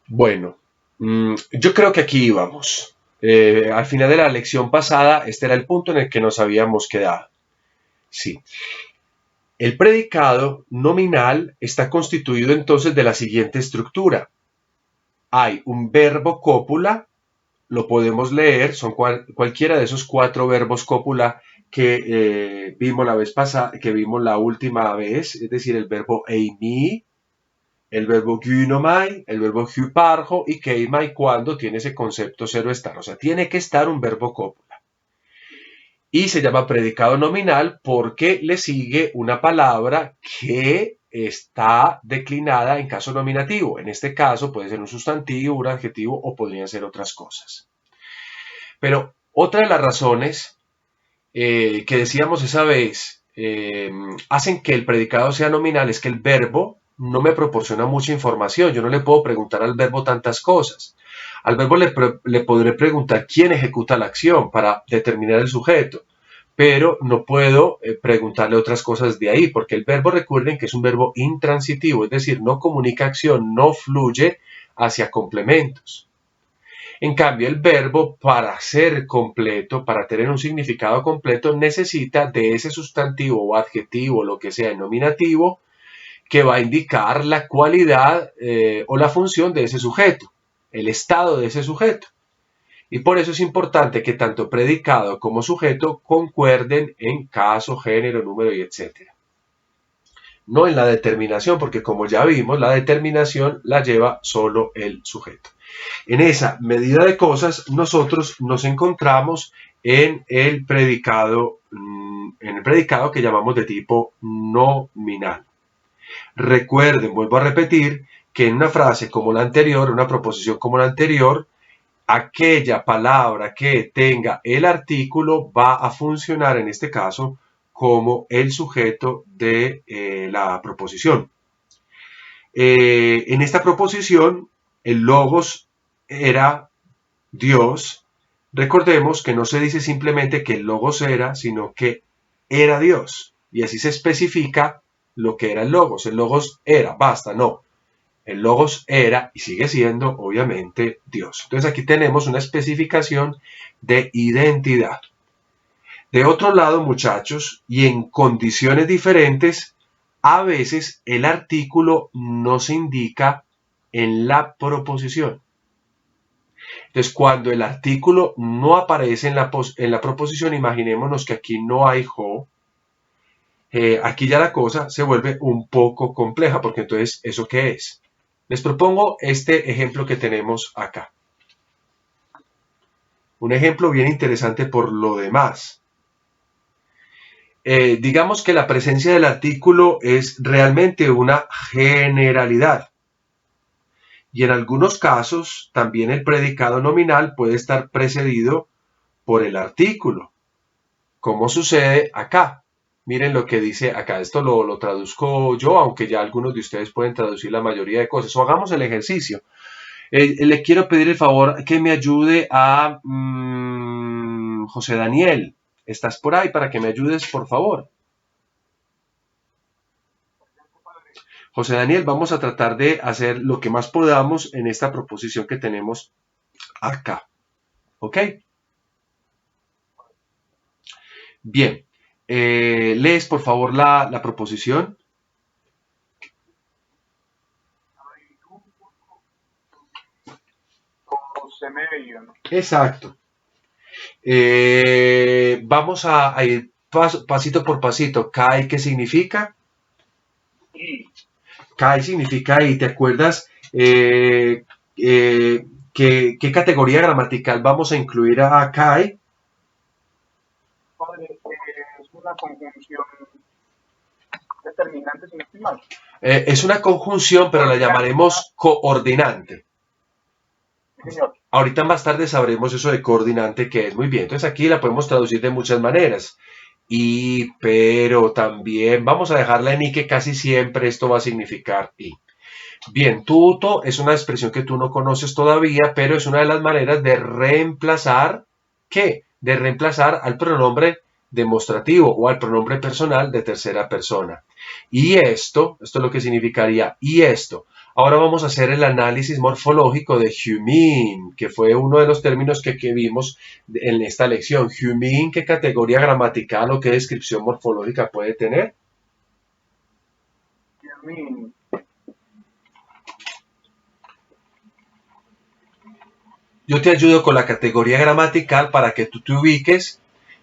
Bueno, yo creo que aquí íbamos. Al final de la lección pasada, este era el punto en el que nos habíamos quedado. Sí. El predicado nominal está constituido entonces de la siguiente estructura. Hay un verbo cópula, lo podemos leer, son cualquiera de esos cuatro verbos cópula que vimos la vez pasada, que vimos la última vez, es decir, el verbo eimi, el verbo gynomai, el verbo hyparjo y keimai cuando tiene ese concepto cero estar. O sea, tiene que estar un verbo cópula. Y se llama predicado nominal porque le sigue una palabra que está declinada en caso nominativo. En este caso puede ser un sustantivo, un adjetivo o podrían ser otras cosas. Pero otra de las razones que decíamos esa vez hacen que el predicado sea nominal es que el verbo no me proporciona mucha información. Yo no le puedo preguntar al verbo tantas cosas. Al verbo le podré preguntar quién ejecuta la acción para determinar el sujeto, pero no puedo preguntarle otras cosas de ahí, porque el verbo, recuerden que es un verbo intransitivo, es decir, no comunica acción, no fluye hacia complementos. En cambio, el verbo, para ser completo, para tener un significado completo, necesita de ese sustantivo o adjetivo, lo que sea, nominativo, que va a indicar la cualidad o la función de ese sujeto, el estado de ese sujeto. Y por eso es importante que tanto predicado como sujeto concuerden en caso, género, número y etcétera. No en la determinación, porque como ya vimos, la determinación la lleva solo el sujeto. En esa medida de cosas, nosotros nos encontramos en el predicado que llamamos de tipo nominal. Recuerden, vuelvo a repetir, que en una frase como la anterior, una proposición como la anterior, aquella palabra que tenga el artículo va a funcionar en este caso como el sujeto de la proposición. En esta proposición, el logos era Dios. Recordemos que no se dice simplemente que el logos era, sino que era Dios. Y así se especifica lo que era el logos. El logos era, basta, no. El logos era y sigue siendo, obviamente, Dios. Entonces aquí tenemos una especificación de identidad. De otro lado, muchachos, y en condiciones diferentes, a veces el artículo no se indica en la proposición. Entonces, cuando el artículo no aparece en la proposición, imaginémonos que aquí no hay jo, aquí ya la cosa se vuelve un poco compleja, porque entonces, ¿eso qué es? Les propongo este ejemplo que tenemos acá. Un ejemplo bien interesante por lo demás. Digamos que la presencia del artículo es realmente una generalidad. Y en algunos casos también el predicado nominal puede estar precedido por el artículo, como sucede acá. Miren lo que dice acá, esto lo traduzco yo, aunque ya algunos de ustedes pueden traducir la mayoría de cosas. O hagamos el ejercicio. Le quiero pedir el favor que me ayude a José Daniel. ¿Estás por ahí para que me ayudes, por favor? José Daniel, vamos a tratar de hacer lo que más podamos en esta proposición que tenemos acá. ¿Ok? Bien. Lees, por favor, la proposición. Exacto. Vamos a ir pasito por pasito. ¿Kai qué significa? Kai significa y ¿te acuerdas qué categoría gramatical vamos a incluir a Kai? Es una conjunción determinante, sin estimar. Es una conjunción, pero la llamaremos coordinante. Señor. Ahorita más tarde sabremos eso de coordinante que es. Muy bien, entonces aquí la podemos traducir de muchas maneras. Y, pero también vamos a dejarla en y, que casi siempre esto va a significar y. Bien, tuto es una expresión que tú no conoces todavía, pero es una de las maneras de reemplazar, ¿qué? De reemplazar al pronombre demostrativo o al pronombre personal de tercera persona. Y esto es lo que significaría y esto. Ahora vamos a hacer el análisis morfológico de humane, que fue uno de los términos que vimos en esta lección. Humane, ¿qué categoría gramatical o qué descripción morfológica puede tener? Humane. Yo te ayudo con la categoría gramatical para que tú te ubiques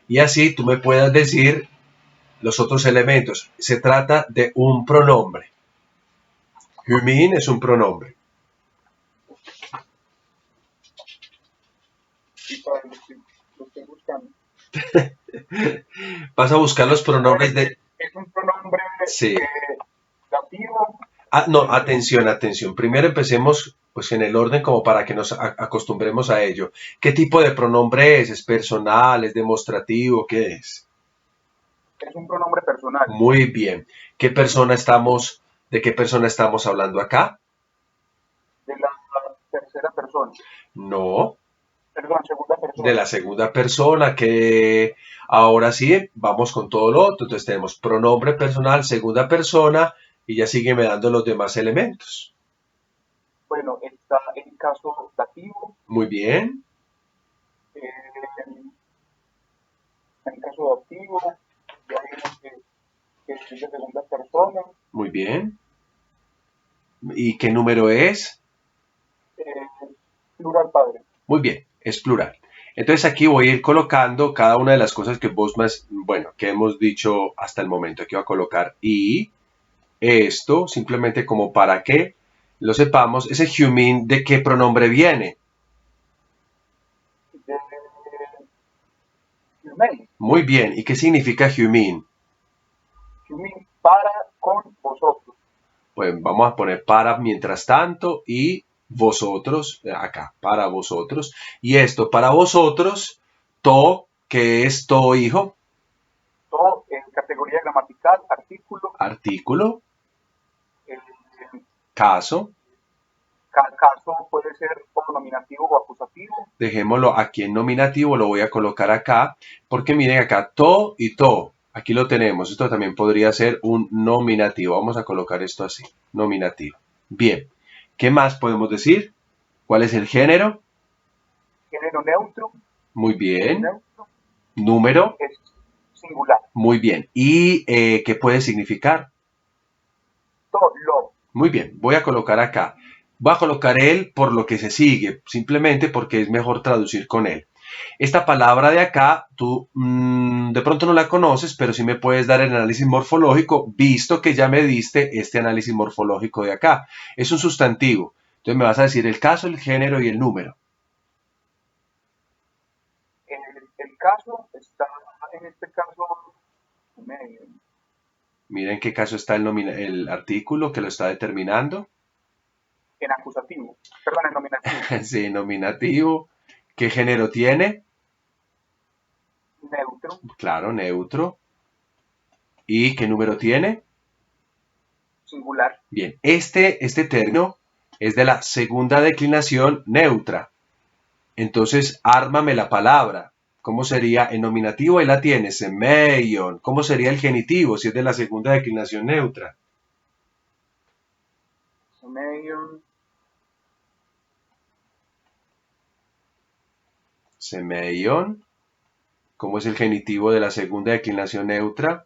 y así tú me puedas decir los otros elementos. Se trata de un pronombre. Humane es un pronombre. Y para lo estoy buscando. Vas a buscar los pronombres de... Es un pronombre Sí. dativo. Ah, no, atención, atención. Primero empecemos pues en el orden como para que nos acostumbremos a ello. ¿Qué tipo de pronombre es? ¿Es personal? ¿Es demostrativo? ¿Qué es? Es un pronombre personal. Muy bien. ¿De qué persona estamos hablando acá? De la tercera persona. No, Perdón, segunda de persona. la segunda persona, que ahora sí, vamos con todo lo otro. Entonces tenemos pronombre personal, segunda persona, y ya sígueme dando los demás elementos. Bueno, está el caso dativo. Muy bien, En el caso dativo, ya vimos que es de segunda persona. muy bien. ¿Y qué número es? Plural padre. Muy bien, es plural. Entonces aquí voy a ir colocando cada una de las cosas que vos más, bueno, que hemos dicho hasta el momento. Aquí voy a colocar y esto, simplemente como para que lo sepamos. Ese humane, ¿de qué pronombre viene? De humane. Muy bien, ¿y qué significa humane? Humane para con vosotros. Pues vamos a poner para mientras tanto y vosotros, acá, para vosotros. Y esto, para vosotros, to, ¿qué es to, hijo? Todo en categoría gramatical, artículo, Artículo, el caso. caso puede ser o nominativo o acusativo. Dejémoslo aquí en nominativo, lo voy a colocar acá, porque miren acá, to y to, aquí lo tenemos, esto también podría ser un nominativo, vamos a colocar esto así, nominativo. Bien, ¿qué más podemos decir? ¿Cuál es el género? Género neutro. Muy bien. Neutro Número, es singular. muy bien. ¿Y qué puede significar? Lo. Muy bien, voy a colocar acá. Voy a colocar él por lo que se sigue, simplemente porque es mejor traducir con él. Esta palabra de acá, tú de pronto no la conoces, pero sí me puedes dar el análisis morfológico, visto que ya me diste este análisis morfológico de acá. Es un sustantivo. Entonces me vas a decir el caso, el género y el número. El caso está en este caso medio. Miren en qué caso está el artículo que lo está determinando. En acusativo. Perdón, en nominativo. Sí, nominativo. ¿Qué género tiene? Neutro. Claro, neutro. ¿Y qué número tiene? Singular. Bien, este término es de la segunda declinación neutra. Entonces, ármame la palabra. ¿Cómo sería el nominativo? Ahí la tienes, semeion. ¿Cómo sería el genitivo si es de la segunda declinación neutra? Medio. Semeion. ¿Cómo es el genitivo de la segunda declinación neutra?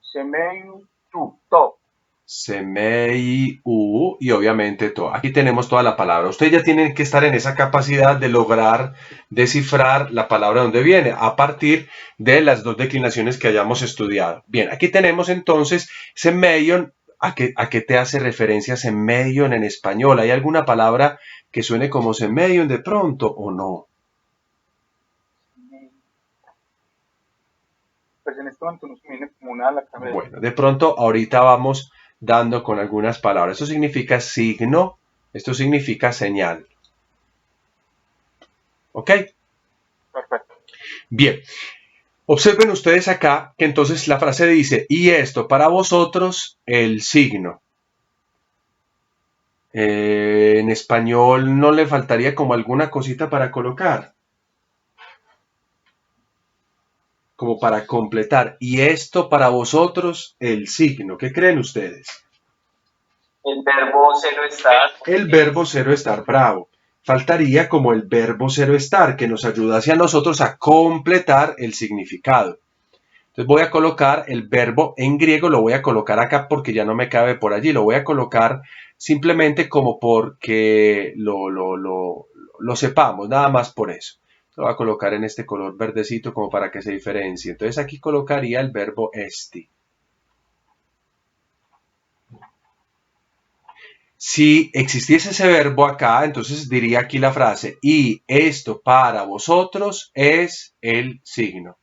Semeiu. To. Semeiu y obviamente to. Aquí tenemos toda la palabra. Ustedes ya tienen que estar en esa capacidad de lograr descifrar la palabra donde viene a partir de las dos declinaciones que hayamos estudiado. Bien, aquí tenemos entonces semeion. ¿A qué te hace referencia semeion en español? ¿Hay alguna palabra que suene como semeion de pronto o no? Pues en este momento no se me viene como una a la cabeza. Bueno, de pronto ahorita vamos dando con algunas palabras. Esto significa signo, esto significa señal. ¿Ok? Perfecto. Bien, observen ustedes acá que entonces la frase dice, y esto para vosotros el signo. En español no le faltaría como alguna cosita para colocar. como para completar. Y esto para vosotros, el signo. ¿Qué creen ustedes? El verbo cero estar. El verbo cero estar, bravo. Faltaría como el verbo cero estar, que nos ayudase a nosotros a completar el significado. Entonces voy a colocar el verbo en griego, lo voy a colocar acá porque ya no me cabe por allí, lo voy a colocar simplemente como porque lo sepamos, nada más por eso. Lo voy a colocar en este color verdecito como para que se diferencie. Entonces aquí colocaría el verbo esti. Si existiese ese verbo acá, entonces diría aquí la frase, y esto para vosotros es el signo.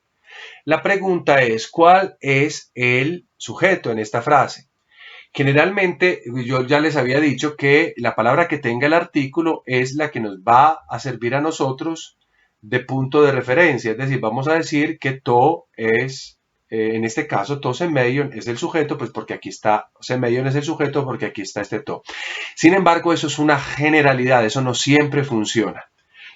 La pregunta es, ¿cuál es el sujeto en esta frase? Generalmente, yo ya les había dicho que la palabra que tenga el artículo es la que nos va a servir a nosotros de punto de referencia. Es decir, vamos a decir que to es, en este caso, to semeion es el sujeto, pues porque aquí está, semeion es el sujeto porque aquí está este to. Sin embargo, eso es una generalidad, eso no siempre funciona.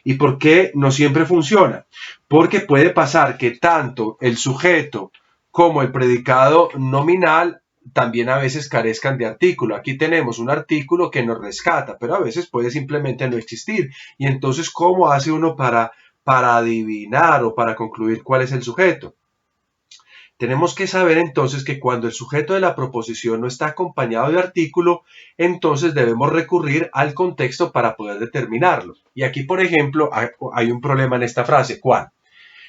¿Y por qué no siempre funciona? Porque puede pasar que tanto el sujeto como el predicado nominal también a veces carezcan de artículo. Aquí tenemos un artículo que nos rescata, pero a veces puede simplemente no existir. Y entonces, ¿cómo hace uno para adivinar o para concluir cuál es el sujeto? Tenemos que saber entonces que cuando el sujeto de la proposición no está acompañado de artículo, entonces debemos recurrir al contexto para poder determinarlo. Y aquí, por ejemplo, hay un problema en esta frase. ¿Cuál?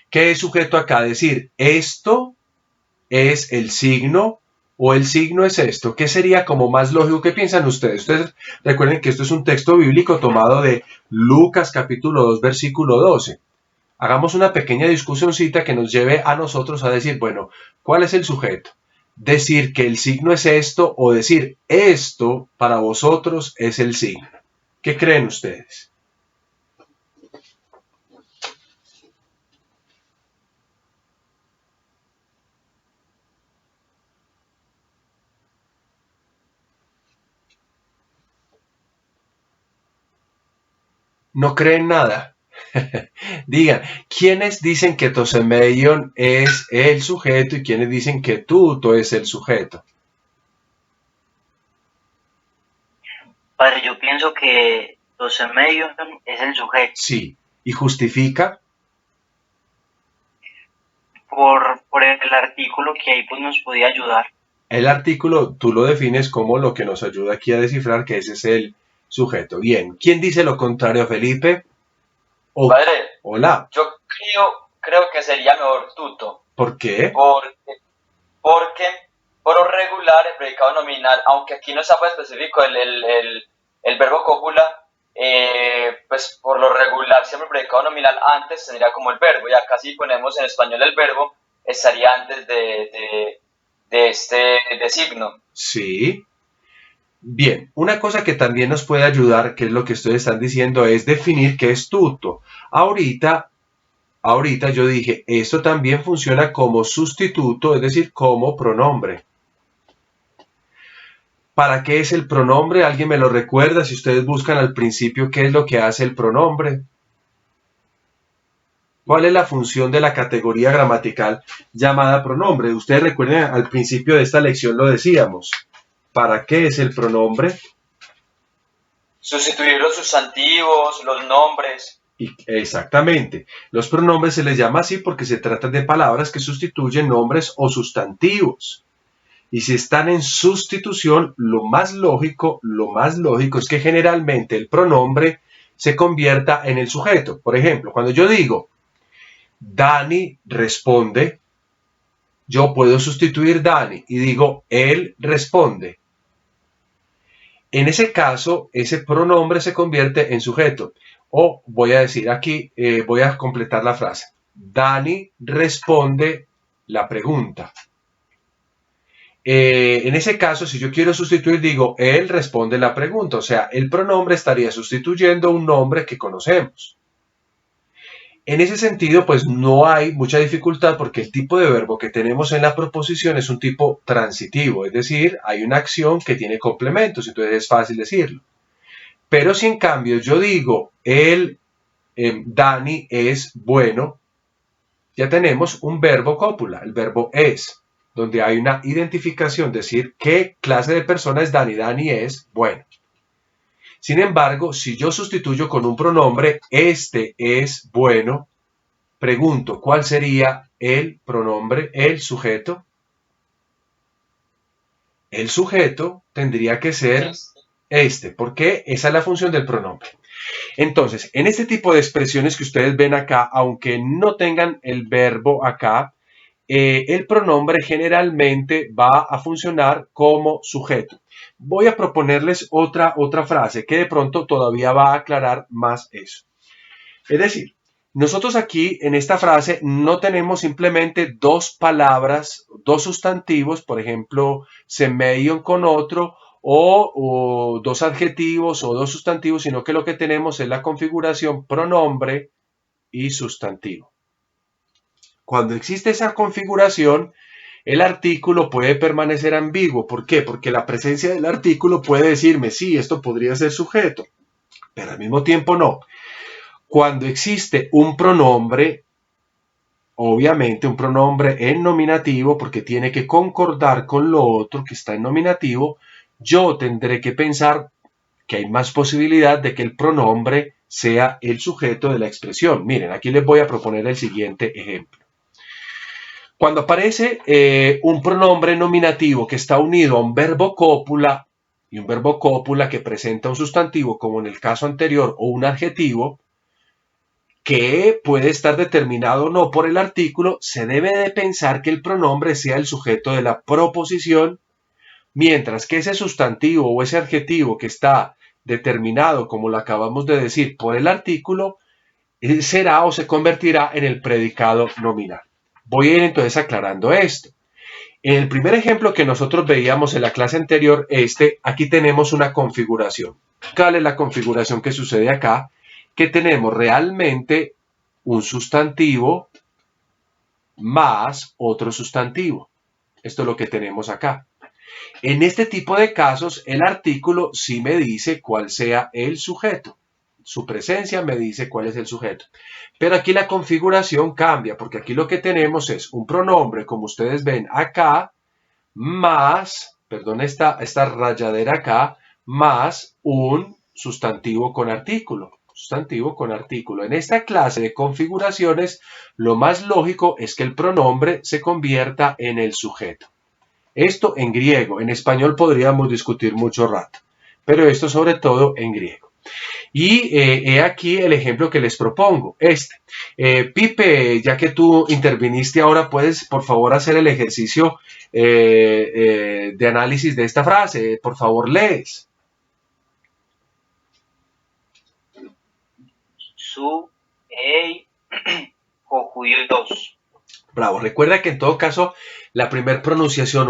¿Qué es sujeto acá? Decir, esto es el signo o el signo es esto. ¿Qué sería como más lógico? ¿Qué piensan ustedes? Ustedes recuerden que esto es un texto bíblico tomado de Lucas capítulo 2, versículo 12. Hagamos una pequeña discusioncita que nos lleve a nosotros a decir, bueno, ¿cuál es el sujeto? Decir que el signo es esto o decir esto para vosotros es el signo. ¿Qué creen ustedes? ¿No creen nada? Digan, ¿quiénes dicen que Tosemeion es el sujeto y quiénes dicen que Tuto es el sujeto? Padre, yo pienso que Tosemeion es el sujeto. Sí. ¿Y justifica? Por el artículo que ahí pues nos podía ayudar. El artículo tú lo defines como lo que nos ayuda aquí a descifrar que ese es el sujeto. Bien. ¿Quién dice lo contrario, Felipe? Padre, Hola. yo creo que sería mejor tuto. ¿Por qué? Porque por lo regular el predicado nominal, aunque aquí no está pues específico el verbo cópula, pues por lo regular siempre el predicado nominal antes tendría como el verbo, y acá si ponemos en español el verbo, estaría antes de signo. Sí. Bien, una cosa que también nos puede ayudar, que es lo que ustedes están diciendo, es definir qué es tuto. Ahorita yo dije, esto también funciona como sustituto, es decir, como pronombre. ¿Para qué es el pronombre? ¿Alguien me lo recuerda? Si ustedes buscan al principio qué es lo que hace el pronombre. ¿Cuál es la función de la categoría gramatical llamada pronombre? Ustedes recuerden, al principio de esta lección lo decíamos. ¿Para qué es el pronombre? Sustituir los sustantivos, los nombres. Exactamente. Los pronombres se les llama así porque se trata de palabras que sustituyen nombres o sustantivos. Y si están en sustitución, lo más lógico es que generalmente el pronombre se convierta en el sujeto. Por ejemplo, cuando yo digo, Dani responde, yo puedo sustituir Dani y digo, él responde. En ese caso, ese pronombre se convierte en sujeto. O voy a decir aquí, voy a completar la frase. Dani responde la pregunta. En ese caso, si yo quiero sustituir, digo, él responde la pregunta. O sea, el pronombre estaría sustituyendo un nombre que conocemos. En ese sentido, pues no hay mucha dificultad porque el tipo de verbo que tenemos en la proposición es un tipo transitivo, es decir, hay una acción que tiene complementos, entonces es fácil decirlo. Pero si en cambio yo digo, Dani es bueno, ya tenemos un verbo cópula, el verbo es, donde hay una identificación, decir qué clase de persona es Dani. Dani es bueno. Sin embargo, si yo sustituyo con un pronombre, este es bueno, pregunto, ¿cuál sería el pronombre, el sujeto? El sujeto tendría que ser este, porque esa es la función del pronombre. Entonces, en este tipo de expresiones que ustedes ven acá, aunque no tengan el verbo acá, el pronombre generalmente va a funcionar como sujeto. Voy a proponerles otra frase que de pronto todavía va a aclarar más eso. Es decir, nosotros aquí en esta frase no tenemos simplemente dos palabras, dos sustantivos, por ejemplo, semeion con otro, o dos adjetivos o dos sustantivos, sino que lo que tenemos es la configuración pronombre y sustantivo. Cuando existe esa configuración, el artículo puede permanecer ambiguo. ¿Por qué? Porque la presencia del artículo puede decirme, sí, esto podría ser sujeto, pero al mismo tiempo no. Cuando existe un pronombre, obviamente un pronombre en nominativo, porque tiene que concordar con lo otro que está en nominativo, yo tendré que pensar que hay más posibilidad de que el pronombre sea el sujeto de la expresión. Miren, aquí les voy a proponer el siguiente ejemplo. Cuando aparece un pronombre nominativo que está unido a un verbo cópula, y un verbo cópula que presenta un sustantivo, como en el caso anterior, o un adjetivo, que puede estar determinado o no por el artículo, se debe de pensar que el pronombre sea el sujeto de la proposición, mientras que ese sustantivo o ese adjetivo que está determinado, como lo acabamos de decir, por el artículo, será o se convertirá en el predicado nominal. Voy a ir entonces aclarando esto. En el primer ejemplo que nosotros veíamos en la clase anterior, aquí tenemos una configuración. ¿Cuál es la configuración que sucede acá? Que tenemos realmente un sustantivo más otro sustantivo. Esto es lo que tenemos acá. En este tipo de casos, el artículo sí me dice cuál sea el sujeto. Su presencia me dice cuál es el sujeto. Pero aquí la configuración cambia, porque aquí lo que tenemos es un pronombre, como ustedes ven acá, más, perdón, esta rayadera acá, más un sustantivo con artículo. Sustantivo con artículo. En esta clase de configuraciones, lo más lógico es que el pronombre se convierta en el sujeto. Esto en griego. En español podríamos discutir mucho rato, pero esto sobre todo en griego. Y he aquí el ejemplo que les propongo, Pipe, ya que tú interviniste ahora, puedes por favor hacer el ejercicio de análisis de esta frase. Por favor, lees. Su, ei, jojuyos. Bravo. Recuerda que en todo caso, la primera pronunciación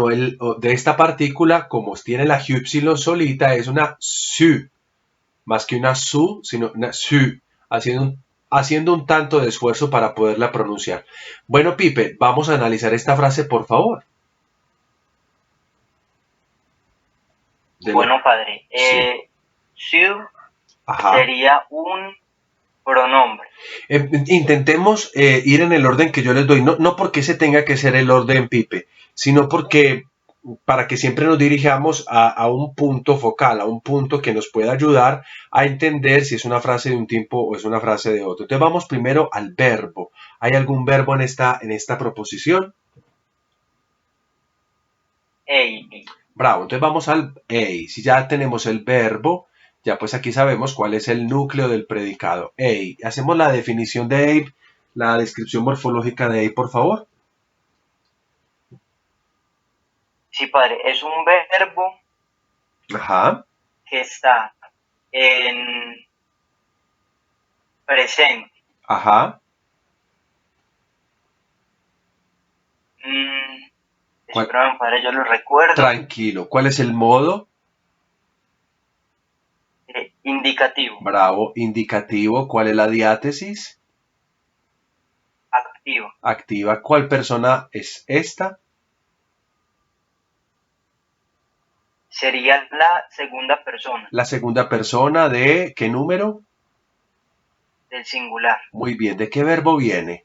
de esta partícula, como tiene la y solita, es una su. Más que una su, sino una su, haciendo un tanto de esfuerzo para poderla pronunciar. Bueno, Pipe, vamos a analizar esta frase, por favor. Bueno, padre, sí. su sería un pronombre. Intentemos ir en el orden que yo les doy, no porque ese tenga que ser el orden, Pipe, sino porque para que siempre nos dirijamos a un punto focal, a un punto que nos pueda ayudar a entender si es una frase de un tipo o es una frase de otro. Entonces vamos primero al verbo. ¿Hay algún verbo en esta proposición? Ei. Bravo, entonces vamos al ei. Si ya tenemos el verbo, ya pues aquí sabemos cuál es el núcleo del predicado. Ei. Hacemos la definición de ei, la descripción morfológica de ei, por favor. Sí, padre, es un verbo que está en presente. Espérame, padre, yo lo recuerdo. Tranquilo. ¿Cuál es el modo? Indicativo. Bravo, indicativo. ¿Cuál es la diátesis? Activa. Activa. ¿Cuál persona es esta? Sería la segunda persona. La segunda persona de ¿qué número? Del singular. Muy bien. ¿De qué verbo viene?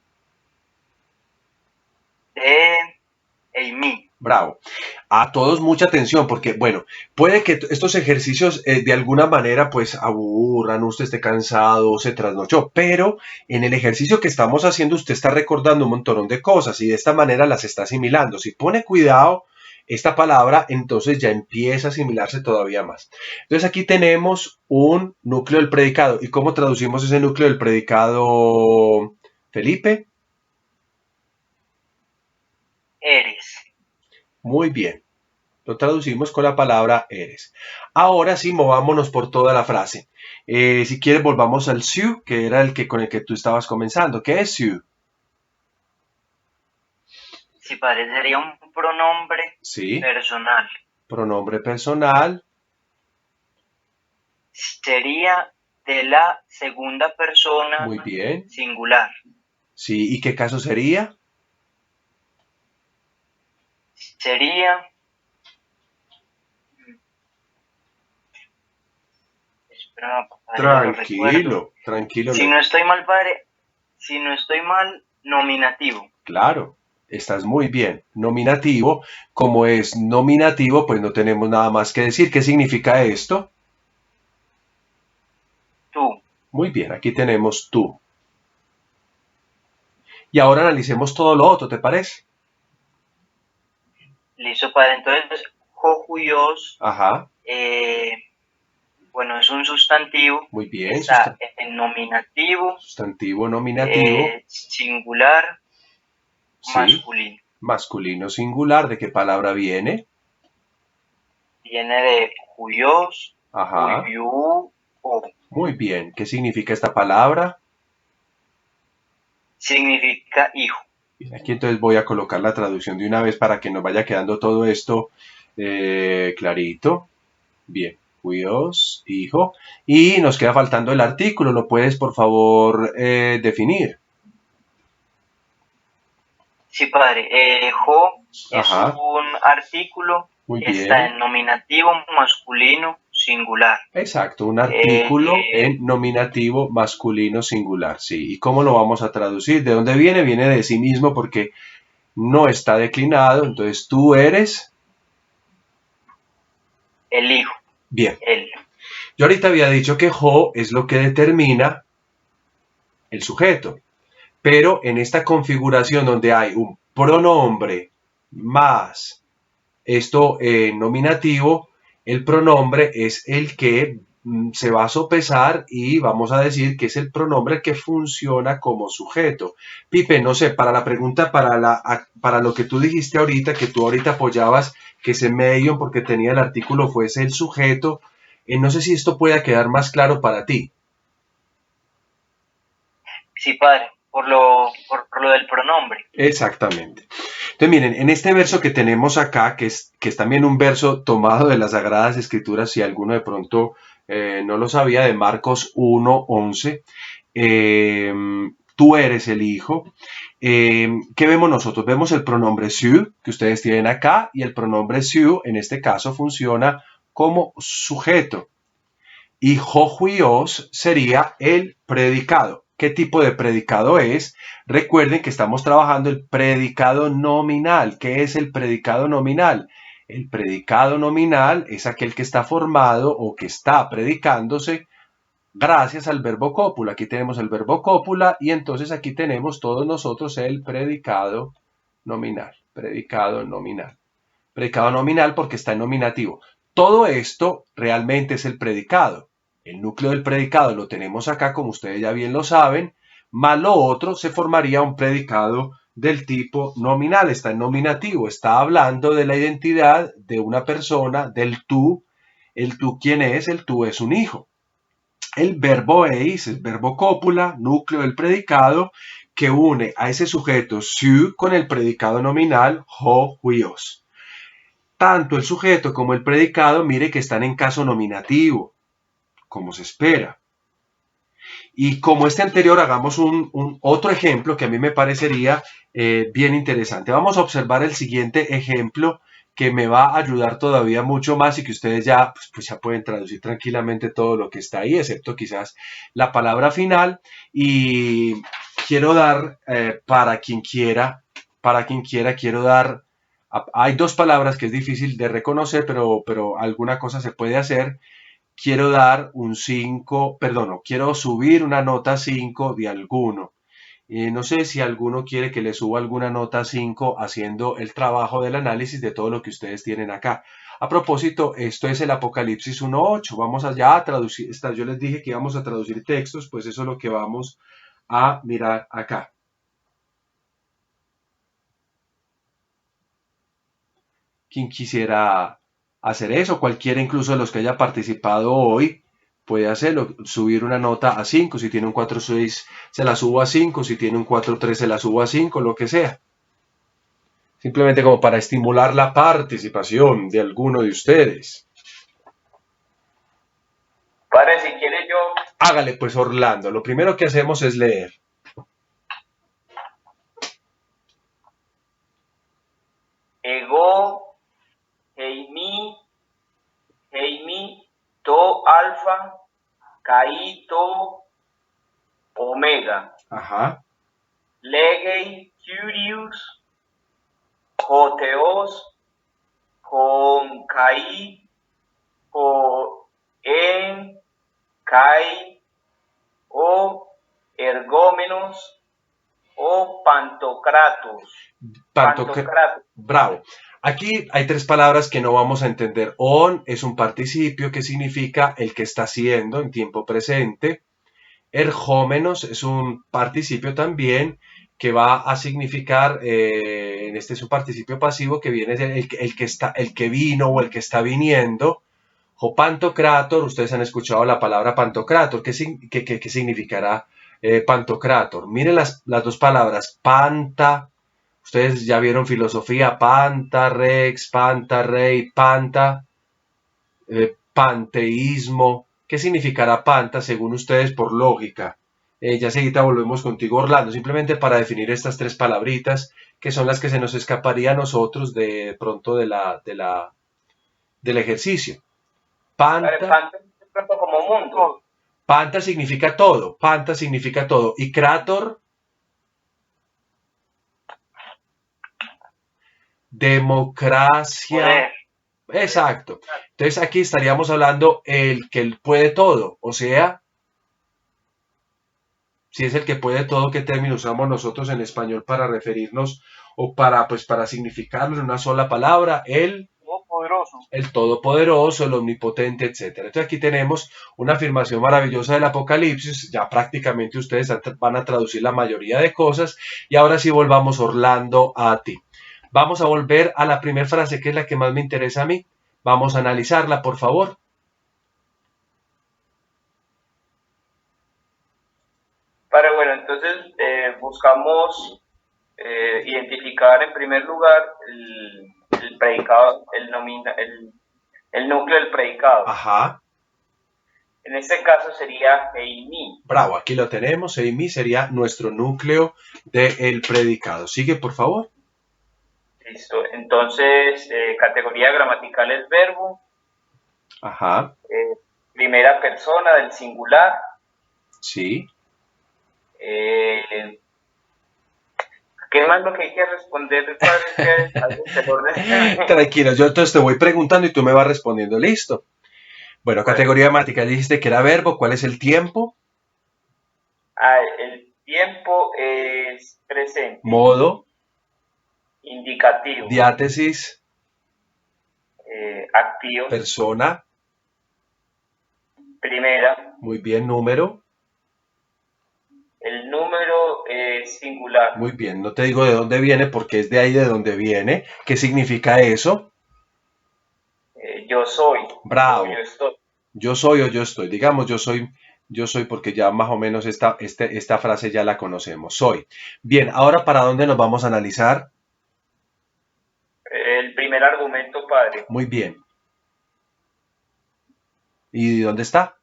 Bravo. A todos mucha atención porque, bueno, puede que estos ejercicios de alguna manera pues aburran, usted esté cansado, se trasnochó, pero en el ejercicio que estamos haciendo usted está recordando un montón de cosas y de esta manera las está asimilando. Si pone cuidado esta palabra, entonces ya empieza a asimilarse todavía más. Entonces aquí tenemos un núcleo del predicado. ¿Y cómo traducimos ese núcleo del predicado, Felipe? Eres. Muy bien. Lo traducimos con la palabra eres. Ahora sí, movámonos por toda la frase. Si quieres, volvamos al su, que era el que con el que tú estabas comenzando. ¿Qué es su? Sí, padre, sería un pronombre Sí, personal. pronombre personal. Sería de la segunda persona Muy bien. singular. Sí, ¿y qué caso sería? Sería... Espera, padre, lo recuerdo. Tranquilo, tranquilo. Si no estoy mal, padre, si no estoy mal, nominativo. Claro, estás muy bien. Nominativo, como es nominativo, pues no tenemos nada más que decir. ¿Qué significa esto? Tú. Muy bien, aquí tenemos tú. Y ahora analicemos todo lo otro, ¿te parece? Listo, padre. Entonces, jojuyos, Ajá, bueno, es un sustantivo. muy bien. Está en nominativo, Sustantivo nominativo, singular, sí. masculino. Masculino singular, ¿de qué palabra viene? Viene de juyos, Ajá, juyú, o. muy bien. ¿Qué significa esta palabra? Significa hijo. Bien, aquí entonces voy a colocar la traducción de una vez para que nos vaya quedando todo esto clarito. Bien, Dios, hijo. Y nos queda faltando el artículo. ¿Lo puedes, por favor, definir? Sí, padre. Jo es Ajá, un artículo, muy está bien. en nominativo masculino singular. Exacto, un artículo en nominativo masculino singular, sí. ¿Y cómo lo vamos a traducir? ¿De dónde viene? Viene de sí mismo porque no está declinado, entonces tú eres. El hijo. Bien, Él. yo ahorita había dicho que jo es lo que determina el sujeto, pero en esta configuración donde hay un pronombre más esto nominativo, el pronombre es el que se va a sopesar y vamos a decir que es el pronombre que funciona como sujeto. Pipe, no sé, para la pregunta, para lo que tú dijiste ahorita, que tú ahorita apoyabas que ese medio porque tenía el artículo fuese el sujeto, no sé si esto pueda quedar más claro para ti. Sí, padre. Por lo del pronombre. Exactamente. Entonces, miren, en este verso que tenemos acá, que es también un verso tomado de las Sagradas Escrituras, si alguno de pronto no lo sabía, de Marcos 1:11, tú eres el Hijo. ¿Qué vemos nosotros? Vemos el pronombre su, que ustedes tienen acá, y el pronombre su, en este caso, funciona como sujeto. Y jojuios sería el predicado. ¿Qué tipo de predicado es? Recuerden que estamos trabajando el predicado nominal. ¿Qué es el predicado nominal? El predicado nominal es aquel que está formado o que está predicándose gracias al verbo cópula. Aquí tenemos el verbo cópula y entonces aquí tenemos todos nosotros el predicado nominal. Predicado nominal. Predicado nominal porque está en nominativo. Todo esto realmente es el predicado. El núcleo del predicado lo tenemos acá, como ustedes ya bien lo saben, más lo otro se formaría un predicado del tipo nominal, está en nominativo, está hablando de la identidad de una persona, del tú. El tú, ¿quién es? El tú es un hijo. El verbo eis, el verbo cópula, núcleo del predicado, que une a ese sujeto su con el predicado nominal ho, huios. Tanto el sujeto como el predicado, mire que están en caso nominativo, como se espera. Y como este anterior, hagamos un otro ejemplo que a mí me parecería bien interesante. Vamos a observar el siguiente ejemplo que me va a ayudar todavía mucho más y que ustedes ya, pues ya pueden traducir tranquilamente todo lo que está ahí, excepto quizás la palabra final. Y quiero dar, para quien quiera, quiero dar Hay dos palabras que es difícil de reconocer, pero alguna cosa se puede hacer. Quiero dar un 5, perdón, no, quiero subir una nota 5 de alguno. No sé si alguno quiere que le suba alguna nota 5 haciendo el trabajo del análisis de todo lo que ustedes tienen acá. A propósito, esto es el Apocalipsis 1.8. Vamos allá a traducir. Yo les dije que íbamos a traducir textos, pues eso es lo que vamos a mirar acá. ¿Quién quisiera hacer eso? Cualquiera, incluso de los que haya participado hoy, puede hacerlo, subir una nota a 5, si tiene un 4.6 se la subo a 5, si tiene un 4.3 se la subo a 5, lo que sea. Simplemente como para estimular la participación de alguno de ustedes. Padre, si quiere yo... Hágale pues, Orlando, lo primero que hacemos es leer. Ego, Heimi, To, Alfa, Kai, To, Omega. Ajá. Legei, Curious, Joteos, Kai, En, Kai, O, Ergómenos, O Pantocratos. Bravo. Aquí hay tres palabras que no vamos a entender. On es un participio que significa el que está haciendo en tiempo presente. Ergómenos es un participio también que va a significar, este es un participio pasivo que viene el que vino o el que está viniendo. O pantocrator, ustedes han escuchado la palabra pantocrator. ¿Qué significará pantocrator? Miren las dos palabras, panta. Ustedes ya vieron filosofía, panta, rex, panta, rey, panta, panteísmo. ¿Qué significará panta según ustedes por lógica? Ya seguida volvemos contigo, Orlando, simplemente para definir estas tres palabritas que son las que se nos escaparía a nosotros de pronto del ejercicio. Panta, como mundo. Panta significa todo, panta significa todo. Y Krator, democracia. Poder. Exacto. Entonces aquí estaríamos hablando el que puede todo, o sea, si es el que puede todo, ¿qué término usamos nosotros en español para referirnos o para significarlo en una sola palabra? El todopoderoso, el omnipotente, etc. Entonces aquí tenemos una afirmación maravillosa del Apocalipsis, ya prácticamente ustedes van a traducir la mayoría de cosas y ahora sí volvamos, Orlando, a ti. Vamos a volver a la primera frase, que es la que más me interesa a mí. Vamos a analizarla, por favor. Pero bueno, entonces buscamos identificar en primer lugar el predicado, el núcleo del predicado. Ajá. En este caso sería Heimi. Bravo, aquí lo tenemos. Heimi sería nuestro núcleo del predicado. Sigue, por favor. Listo. Entonces, categoría gramatical es verbo. Ajá. Primera persona del singular. Sí. ¿Qué más lo que hay que responder? Tranquilo, yo entonces te voy preguntando y tú me vas respondiendo. Listo. Bueno, categoría gramatical, dijiste que era verbo. ¿Cuál es el tiempo? El tiempo es presente. Modo. Indicativo. Diátesis. Activo. Persona. Primera. Muy bien, número. El número es singular. Muy bien, no te digo de dónde viene porque es de ahí de donde viene. ¿Qué significa eso? Yo soy. Bravo. Yo estoy. Yo soy o yo estoy. Digamos yo soy porque ya más o menos esta frase ya la conocemos. Soy. Bien, ahora ¿para dónde nos vamos a analizar? El primer argumento, padre. Muy bien. ¿Y dónde está?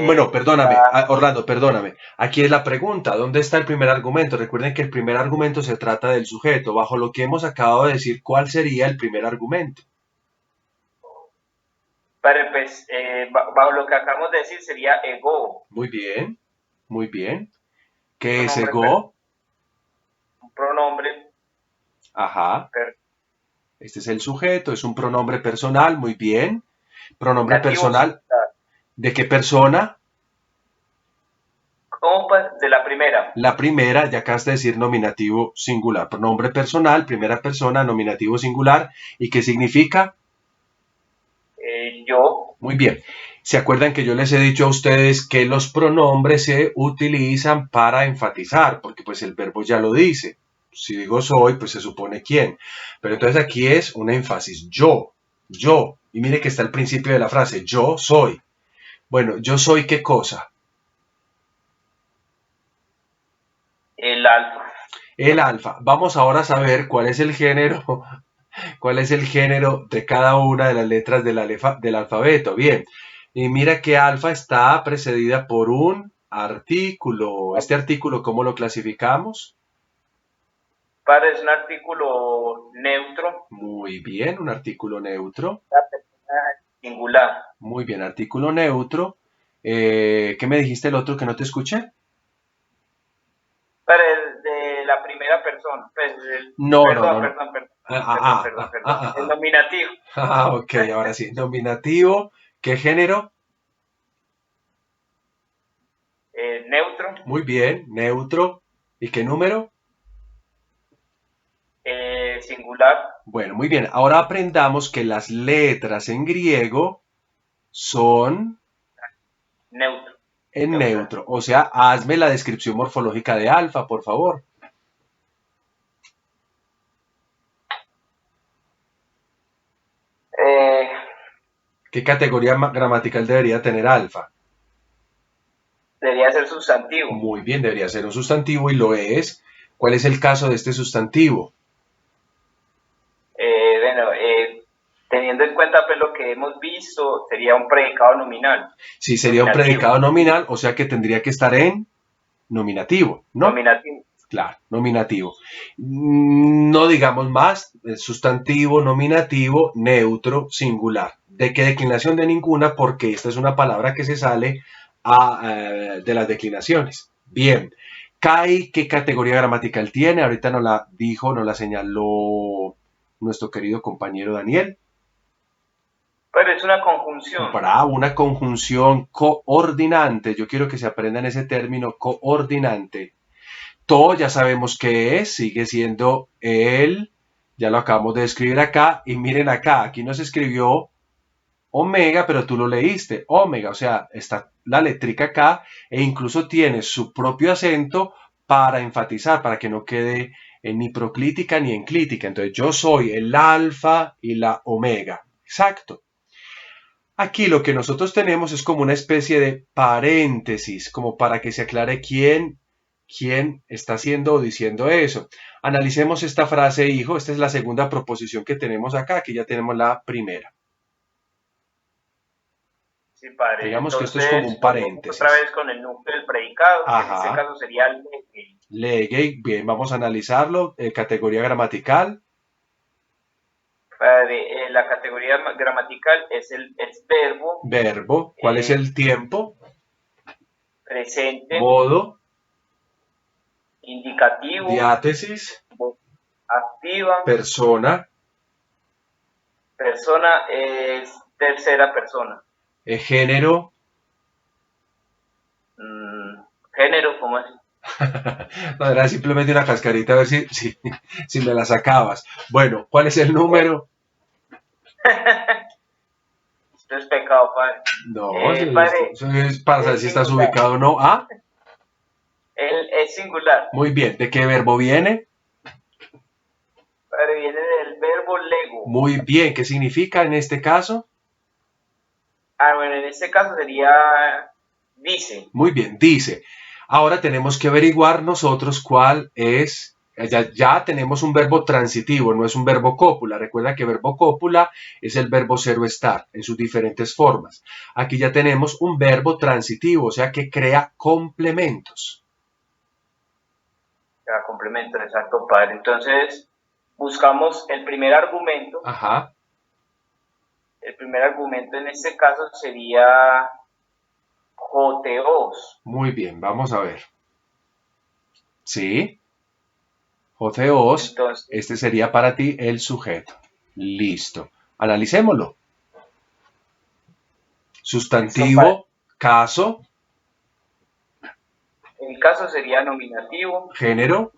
Bueno, perdóname, Orlando, perdóname. Aquí es la pregunta, ¿dónde está el primer argumento? Recuerden que el primer argumento se trata del sujeto. Bajo lo que hemos acabado de decir, ¿cuál sería el primer argumento? Pero pues, bajo lo que acabamos de decir sería ego. Muy bien, muy bien. ¿Qué es ego? Un pronombre. Ajá. Per- Este es el sujeto, es un pronombre personal, muy bien. Pronombre nominativo personal, singular. ¿de qué persona? ¿Cómo de la primera? La primera, ya acabaste de decir nominativo singular. Pronombre personal, primera persona, nominativo singular. ¿Y qué significa? Yo. Muy bien. ¿Se acuerdan que yo les he dicho a ustedes que los pronombres se utilizan para enfatizar? Porque pues el verbo ya lo dice. Si digo soy, pues se supone quién. Pero entonces aquí es un énfasis. Yo, yo. Y mire que está al principio de la frase. Yo soy. Bueno, ¿yo soy qué cosa? El alfa. El alfa. Vamos ahora a saber cuál es el género, cuál es el género de cada una de las letras del alfabeto. Bien. Y mira que alfa está precedida por un artículo. ¿Este artículo cómo lo clasificamos? Padre, es un artículo neutro. Muy bien, un artículo neutro. La persona singular. Muy bien, artículo neutro. ¿Qué me dijiste el otro que no te escuché? Padre, de la primera persona. Pues, No, no, perdón, no, no. perdón, perdón. Ah, Perdón, ah, ah, perdón. ah, ah, El ah. nominativo. Ah, ok, ahora sí. Nominativo. ¿Qué género? Neutro. Muy bien, neutro. ¿Y qué número? Singular. Bueno, muy bien. Ahora aprendamos que las letras en griego son Neutro. en Neutral. neutro. O sea, hazme la descripción morfológica de alfa, por favor. Eh, ¿Qué categoría gramatical debería tener alfa? debería ser sustantivo. Muy bien, debería ser un sustantivo y lo es. ¿Cuál es el caso de este sustantivo? Bueno, teniendo en cuenta pues, lo que hemos visto, sería un predicado nominal. Sí, sería un Nominativo. predicado nominal, o sea que tendría que estar en nominativo, ¿no? Nominativo. Claro, nominativo. No digamos más, sustantivo, nominativo, neutro, singular. ¿De qué declinación? De ninguna, porque esta es una palabra que se sale de las declinaciones. Bien. CAI, ¿qué categoría gramatical tiene? Ahorita nos la dijo, nos la señaló nuestro querido compañero Daniel. Pero es una conjunción. Para una conjunción coordinante. Yo quiero que se aprendan ese término coordinante. To ya sabemos qué es, sigue siendo el, ya lo acabamos de escribir acá, y miren acá, aquí nos escribió omega, pero tú lo leíste, omega, o sea, está la letrica acá, e incluso tiene su propio acento para enfatizar, para que no quede ni proclítica ni enclítica. Entonces yo soy el alfa y la omega, exacto. Aquí lo que nosotros tenemos es como una especie de paréntesis, como para que se aclare quién está haciendo o diciendo eso. Analicemos esta frase, hijo. Esta es la segunda proposición que tenemos acá. Aquí ya tenemos la primera. Sí, padre. Digamos que esto es Entonces, como un volvemos paréntesis. otra vez con el núcleo del predicado, que en este Ajá. caso sería el lege. Lege, bien, vamos a analizarlo. Categoría gramatical. Padre, la categoría gramatical es verbo, Verbo. ¿Cuál es el tiempo? presente, Modo. indicativo, Diátesis. voz activa, Persona. persona es tercera persona. Género. Género, ¿cómo es? No, era simplemente una cascarita a ver si me la sacabas. Bueno, ¿cuál es el número? Esto es pecado, padre. No, Padre, eso es para saber es si estás singular. ubicado o no. Ah, Es singular. muy bien. ¿De qué verbo viene? Padre, viene del verbo lego. Muy bien. ¿Qué significa en este caso? Bueno, en este caso sería dice. Muy bien, dice. Ahora tenemos que averiguar nosotros cuál es. Ya tenemos un verbo transitivo, no es un verbo cópula. Recuerda que verbo cópula es el verbo ser o estar en sus diferentes formas. Aquí ya tenemos un verbo transitivo, o sea que crea complementos. Ya, complemento, exacto, padre. Entonces, buscamos el primer argumento. Ajá. El primer argumento en este caso sería joteos. Muy bien, vamos a ver. ¿Sí? Jotheos, Entonces, este sería para ti el sujeto. Listo. Analicémoslo. Sustantivo, caso, el caso sería nominativo, género,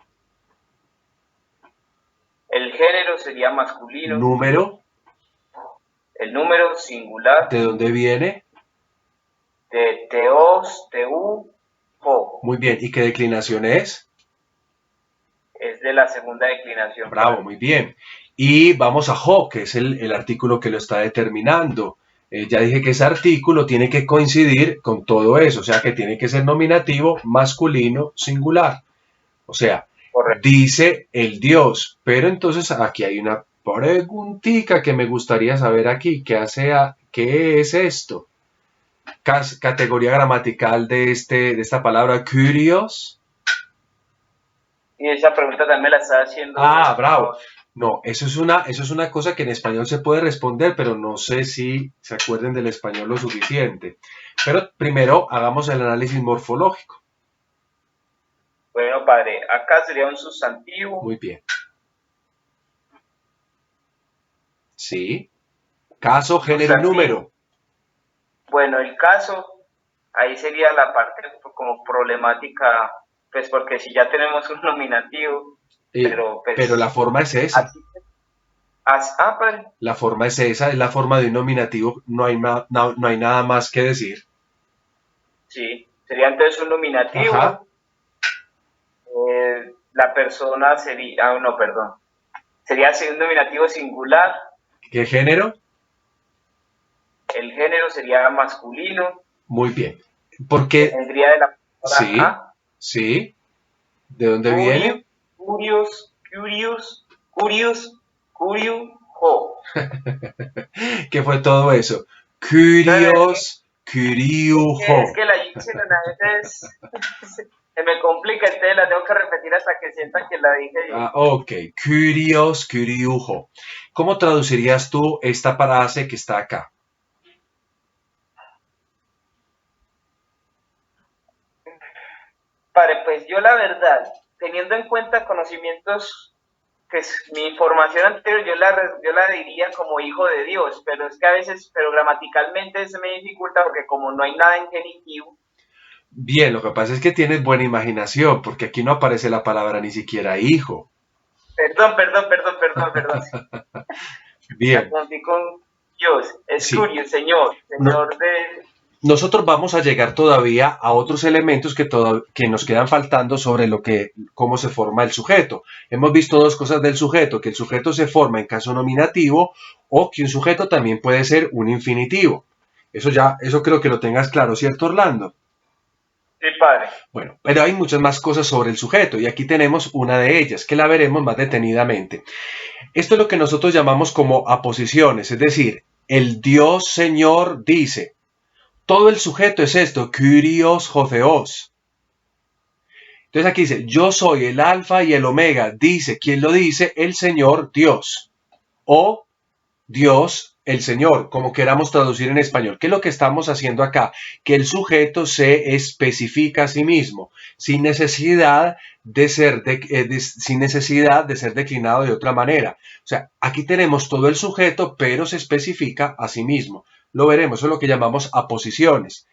el género sería masculino, número, el número singular, ¿de dónde viene? de teos, teu, ho, Muy bien. ¿Y qué declinación es? es de la segunda declinación. Bravo, muy bien. Y vamos a ho, que es el artículo que lo está determinando. Ya dije que ese artículo tiene que coincidir con todo eso, o sea que tiene que ser nominativo, masculino, singular. O sea, Correcto. dice el Dios, pero entonces aquí hay una preguntita que me gustaría saber aquí, ¿qué es esto? Categoría gramatical de esta palabra, curios. Y esa pregunta también me la está haciendo. Ah, bravo. No, eso es una cosa que en español se puede responder, pero no sé si se acuerden del español lo suficiente. Pero primero hagamos el análisis morfológico. Bueno, padre, acá sería un sustantivo. Muy bien. Sí. Caso, género y número. Bueno, el caso, ahí sería la parte como problemática, pues porque si ya tenemos un nominativo, pero pues... Pero la forma es esa. Padre. La forma es esa, es la forma de un nominativo, no hay nada más que decir. Sí, sería entonces un nominativo. Ajá. La persona sería, no, perdón, sería un nominativo singular. ¿Qué género? El género sería masculino. Muy bien. Porque Tendría de la sí, A. sí. ¿De dónde viene? Curious, ho. ¿Qué fue todo eso? Curios, curiujo. Es que la dicción a veces se me complica, entonces la tengo que repetir hasta que sientan que la dije bien. Ok. Curios, curiujo. ¿Cómo traducirías tú esta frase que está acá? Padre, pues yo la verdad, teniendo en cuenta conocimientos, pues mi información anterior, yo la diría como hijo de Dios, pero es que a veces, pero gramaticalmente se me dificulta porque como no hay nada en genitivo. Bien, lo que pasa es que tienes buena imaginación, porque aquí no aparece la palabra ni siquiera hijo. Perdón. Bien. Confundí con Dios, es Sí. Curious, Señor No, de... nosotros vamos a llegar todavía a otros elementos que nos quedan faltando sobre cómo se forma el sujeto. Hemos visto dos cosas del sujeto, que el sujeto se forma en caso nominativo o que un sujeto también puede ser un infinitivo. Eso creo que lo tengas claro, ¿cierto, Orlando? Sí, padre. Bueno, pero hay muchas más cosas sobre el sujeto y aquí tenemos una de ellas que la veremos más detenidamente. Esto es lo que nosotros llamamos como aposiciones, es decir, el Dios Señor dice. Todo el sujeto es esto, Kyrios Jotheos. Entonces aquí dice, yo soy el alfa y el omega. Dice, ¿quién lo dice? El Señor Dios. O Dios el Señor, como queramos traducir en español. ¿Qué es lo que estamos haciendo acá? Que el sujeto se especifica a sí mismo, sin necesidad de ser declinado de otra manera. O sea, aquí tenemos todo el sujeto, pero se especifica a sí mismo. Lo veremos, eso es lo que llamamos aposiciones.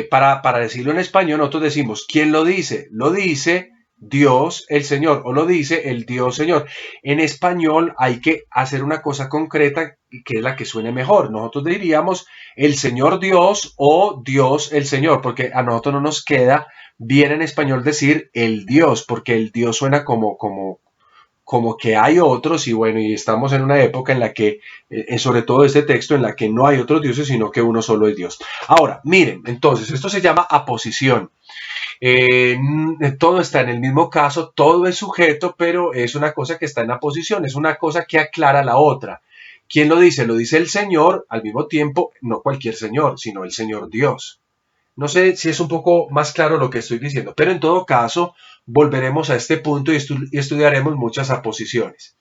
Para decirlo en español, nosotros decimos, ¿quién lo dice? Lo dice Dios el Señor o lo dice el Dios Señor. En español hay que hacer una cosa concreta que es la que suene mejor. Nosotros diríamos el Señor Dios o Dios el Señor, porque a nosotros no nos queda bien en español decir el Dios, porque el Dios suena como que hay otros y bueno, y estamos en una época en la que, sobre todo este texto, en la que no hay otros dioses, sino que uno solo es Dios. Ahora, miren, entonces, esto se llama aposición. Todo está en el mismo caso, todo es sujeto, pero es una cosa que está en aposición, es una cosa que aclara la otra. ¿Quién lo dice? Lo dice el Señor, al mismo tiempo, no cualquier Señor, sino el Señor Dios. No sé si es un poco más claro lo que estoy diciendo, pero en todo caso volveremos a este punto y estudiaremos muchas aposiciones.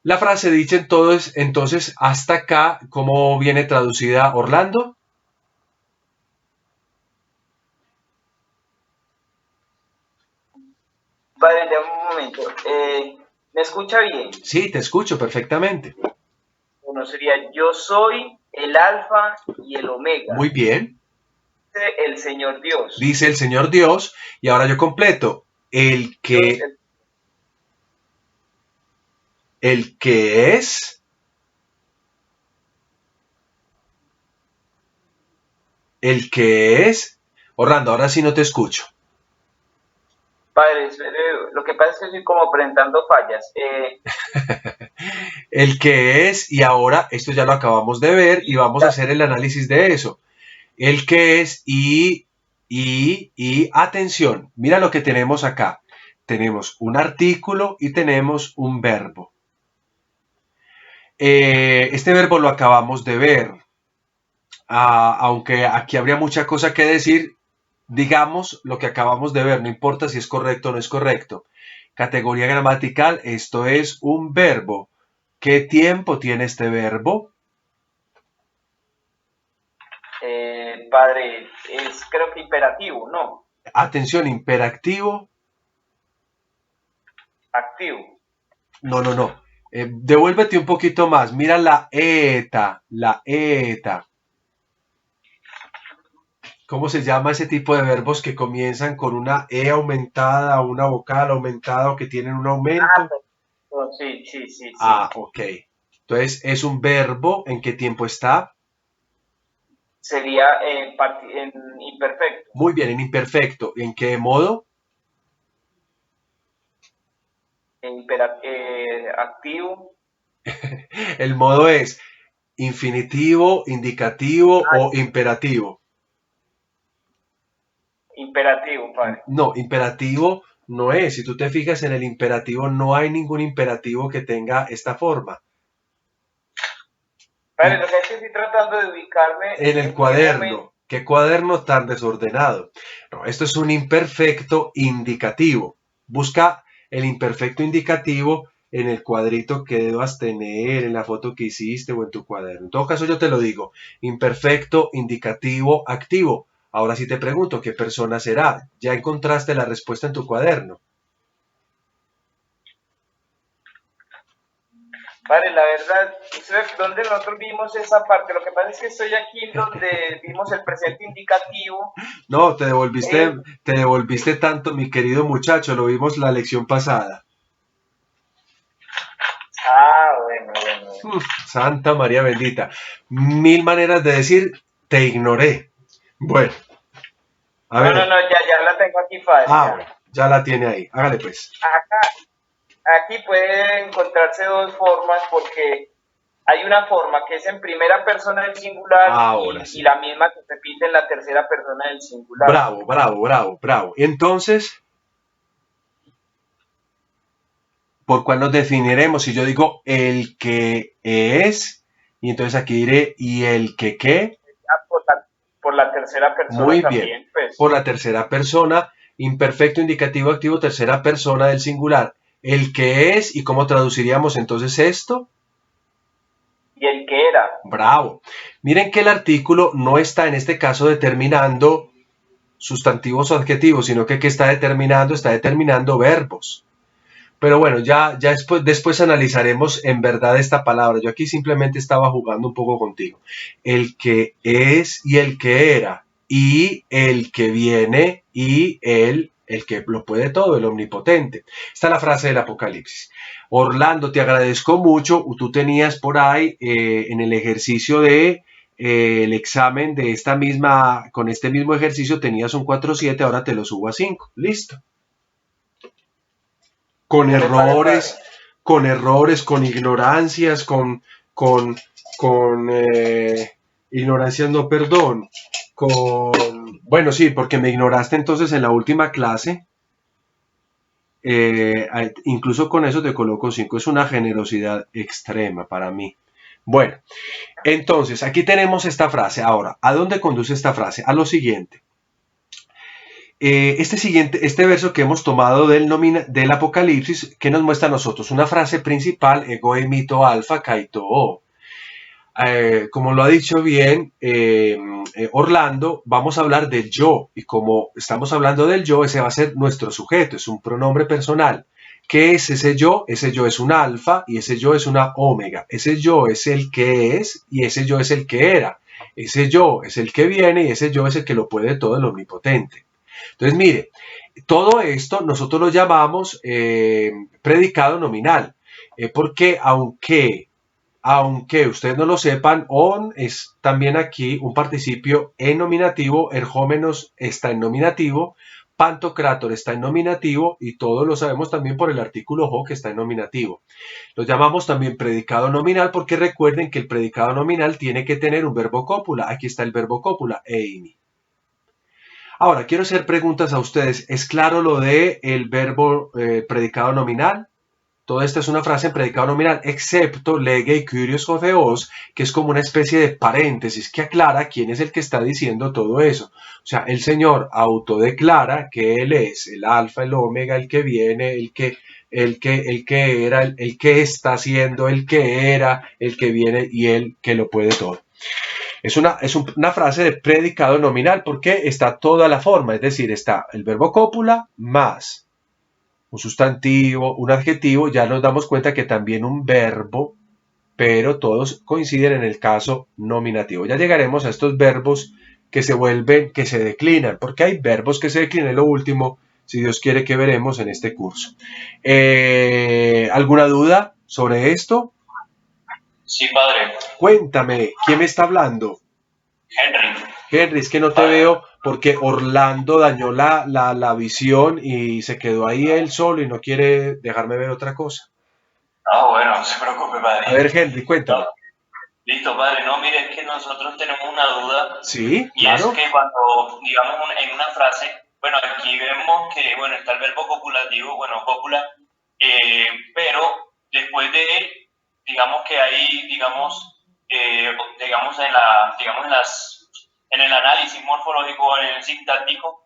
La frase dicha entonces hasta acá, ¿cómo viene traducida, Orlando? Padre, ya un momento. ¿Me escucha bien? Sí, te escucho perfectamente. Bueno, sería yo soy el alfa y el omega, Muy bien, dice el Señor Dios. dice el Señor Dios, y ahora yo completo, Dios, el que es, Orlando, ahora sí no te escucho. Padre, lo que pasa es que estoy como presentando fallas. El que es, y ahora esto ya lo acabamos de ver y vamos a hacer el análisis de eso. El que es y atención, mira lo que tenemos acá. Tenemos un artículo y tenemos un verbo. Este verbo lo acabamos de ver. Aunque aquí habría mucha cosa que decir, digamos lo que acabamos de ver, no importa si es correcto o no es correcto. Categoría gramatical, esto es un verbo. ¿Qué tiempo tiene este verbo? Padre, es creo que imperativo, ¿no? Atención, imperativo. Activo. No. Devuélvete un poquito más. Mira la eta, la eta. ¿Cómo se llama ese tipo de verbos que comienzan con una e aumentada o una vocal aumentada o que tienen un aumento? Sí. Ok. Entonces, ¿es un verbo? ¿En qué tiempo está? Sería en imperfecto. Muy bien, en imperfecto. ¿En qué modo? Activo. El modo es infinitivo, indicativo o imperativo. Imperativo, padre. No, imperativo no es. Si tú te fijas en el imperativo, no hay ningún imperativo que tenga esta forma. Padre, lo que es que estoy tratando de ubicarme En el cuaderno. ¿Qué cuaderno tan desordenado? No, esto es un imperfecto indicativo. Busca el imperfecto indicativo en el cuadrito que debas tener, en la foto que hiciste o en tu cuaderno. En todo caso, yo te lo digo. Imperfecto indicativo activo. Ahora sí te pregunto, ¿qué persona será? ¿Ya encontraste la respuesta en tu cuaderno? Vale, la verdad, ¿dónde nosotros vimos esa parte? Lo que pasa es que estoy aquí donde vimos el presente indicativo. No, te devolviste tanto, mi querido muchacho, lo vimos la lección pasada. Bueno. Santa María bendita. 1000 maneras de decir, te ignoré. Bueno, a ver. No, ya la tengo aquí fácil. Bueno, ya la tiene ahí. Hágale pues. Aquí puede encontrarse dos formas porque hay una forma que es en primera persona del singular y la misma que se repite en la tercera persona del singular. Bravo. Entonces, ¿por cuál nos definiremos? Si yo digo el que es, y entonces aquí diré, ¿y el que qué? Por la tercera persona. Muy también, bien, pues. por la tercera persona, imperfecto, indicativo, activo, tercera persona del singular. El que es, ¿y cómo traduciríamos entonces esto? Y el que era. Bravo. Miren que el artículo no está en este caso determinando sustantivos o adjetivos, sino que está determinando verbos. Pero bueno, ya después analizaremos en verdad esta palabra. Yo aquí simplemente estaba jugando un poco contigo. El que es y el que era, y el que viene y el que lo puede todo, el omnipotente. Esta es la frase del Apocalipsis. Orlando, te agradezco mucho. Tú tenías por ahí en el ejercicio de el examen de con este mismo ejercicio tenías un 4.7, ahora te lo subo a 5. Listo. Con errores, con ignorancias, con ignorancias, no, perdón, bueno, sí, porque me ignoraste entonces en la última clase, incluso con eso te coloco 5, es una generosidad extrema para mí. Bueno, entonces, aquí tenemos esta frase. Ahora, ¿a dónde conduce esta frase? A lo siguiente. Este verso que hemos tomado del Apocalipsis, ¿qué nos muestra a nosotros? Una frase principal, ego emito alfa, kaito o. como lo ha dicho bien Orlando, vamos a hablar del yo, y como estamos hablando del yo, ese va a ser nuestro sujeto, es un pronombre personal. ¿Qué es ese yo? Ese yo es un alfa y ese yo es una omega. Ese yo es el que es y ese yo es el que era. Ese yo es el que viene y ese yo es el que lo puede todo, el omnipotente. Entonces, mire, todo esto nosotros lo llamamos predicado nominal, porque aunque ustedes no lo sepan, on es también aquí un participio en nominativo, erjómenos está en nominativo, pantocrátor está en nominativo y todos lo sabemos también por el artículo ho que está en nominativo. Lo llamamos también predicado nominal porque recuerden que el predicado nominal tiene que tener un verbo cópula. Aquí está el verbo cópula, eimi. Ahora, quiero hacer preguntas a ustedes. ¿Es claro lo de el verbo predicado nominal? Toda esta es una frase en predicado nominal, excepto lege y curios o theos, que es como una especie de paréntesis que aclara quién es el que está diciendo todo eso. O sea, el Señor autodeclara que Él es el alfa, el omega, el que viene, el que era, el que está haciendo, el que era, el que viene y el que lo puede todo. Es una frase de predicado nominal porque está toda la forma, es decir, está el verbo cópula más un sustantivo, un adjetivo, ya nos damos cuenta que también un verbo, pero todos coinciden en el caso nominativo. Ya llegaremos a estos verbos que se vuelven, que se declinan, porque hay verbos que se declinan, es lo último, si Dios quiere que veremos en este curso. ¿Alguna duda sobre esto? Sí, padre. Cuéntame, ¿quién me está hablando? Henry. Henry, es que no te veo porque Orlando dañó la visión y se quedó ahí él solo y no quiere dejarme ver otra cosa. Ah, bueno, no se preocupe, padre. A ver, Henry, cuéntame. No. Listo, padre. No, mire, es que nosotros tenemos una duda. Sí, Y claro. es que cuando, digamos, en una frase, bueno, aquí vemos que, bueno, está el verbo copulativo, bueno, cópula, pero después de él, digamos que hay, digamos, en el análisis morfológico, en el sintáctico,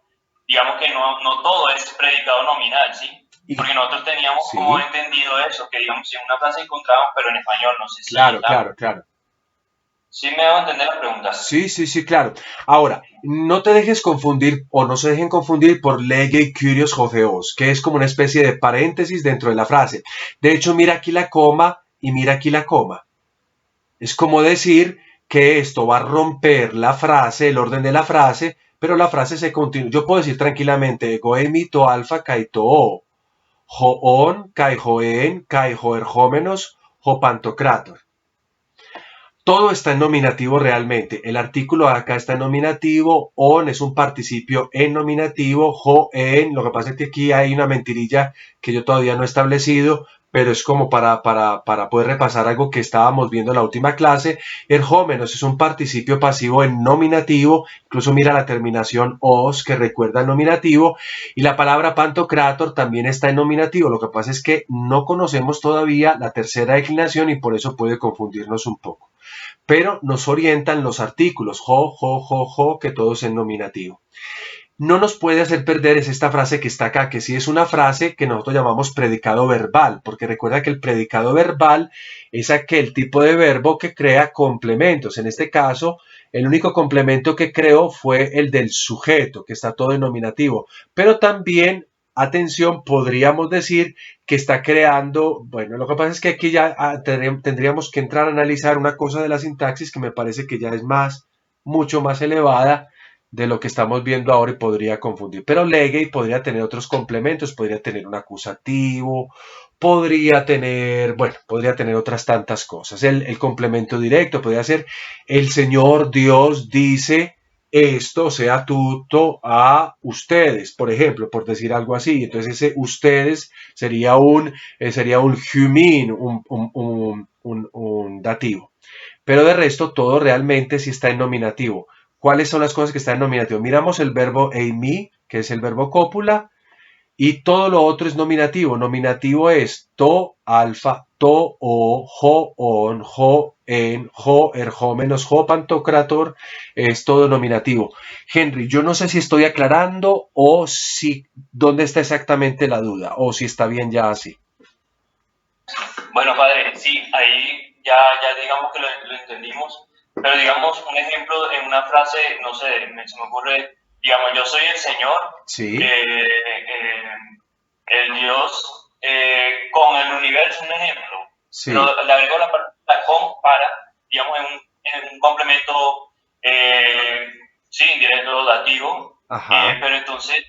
digamos que no todo es predicado nominal, ¿sí? Porque nosotros teníamos Sí. como entendido eso, que digamos, en una frase encontramos, pero en español, no sé si... Claro, claro. ¿Sí me hago entender las preguntas? Sí, claro. Ahora, no te dejes confundir o no se dejen confundir por lege y curios o theos, que es como una especie de paréntesis dentro de la frase. De hecho, mira aquí la coma y mira aquí la coma. Es como decir que esto va a romper la frase, el orden de la frase, pero la frase se continúa. Yo puedo decir tranquilamente, goemi to alfa kai to o, hoon kai hoen kai hoerjómenos ho pantocrátor. Todo está en nominativo realmente. El artículo acá está en nominativo, on es un participio en nominativo, ho en, lo que pasa es que aquí hay una mentirilla que yo todavía no he establecido, pero es como para poder repasar algo que estábamos viendo en la última clase. Erjómenos es un participio pasivo en nominativo, incluso mira la terminación os que recuerda el nominativo, y la palabra pantocrátor también está en nominativo. Lo que pasa es que no conocemos todavía la tercera declinación y por eso puede confundirnos un poco. Pero nos orientan los artículos, jo, que todo es en nominativo. No nos puede hacer perder es esta frase que está acá, que sí es una frase que nosotros llamamos predicado verbal, porque recuerda que el predicado verbal es aquel tipo de verbo que crea complementos. En este caso, el único complemento que creó fue el del sujeto, que está todo en nominativo, pero también atención, podríamos decir que está creando, bueno, lo que pasa es que aquí ya tendríamos que entrar a analizar una cosa de la sintaxis que me parece que ya es mucho más elevada de lo que estamos viendo ahora y podría confundir. Pero lege podría tener otros complementos, podría tener un acusativo, podría tener otras tantas cosas. El complemento directo podría ser el Señor Dios dice esto sea tutto a ustedes, por ejemplo, por decir algo así. Entonces ese ustedes sería un humin, un dativo. Pero de resto todo realmente sí está en nominativo. ¿Cuáles son las cosas que están en nominativo? Miramos el verbo eimi, que es el verbo cópula, y todo lo otro es nominativo. Nominativo es to, alfa, to, o, jo, on, jo, en, jo, erjómenos, jo, pantocrátor, es todo nominativo. Henry, yo no sé si estoy aclarando o si, dónde está exactamente la duda, o si está bien ya así. Bueno, padre, sí, ahí ya digamos que lo entendimos, pero digamos un ejemplo en una frase, no sé, se me ocurre, digamos, yo soy el Señor, Sí, el Dios con el universo, un ejemplo, sí, pero le agrego la palabra con para, digamos, en un complemento, sí, indirecto, dativo, ajá. pero entonces,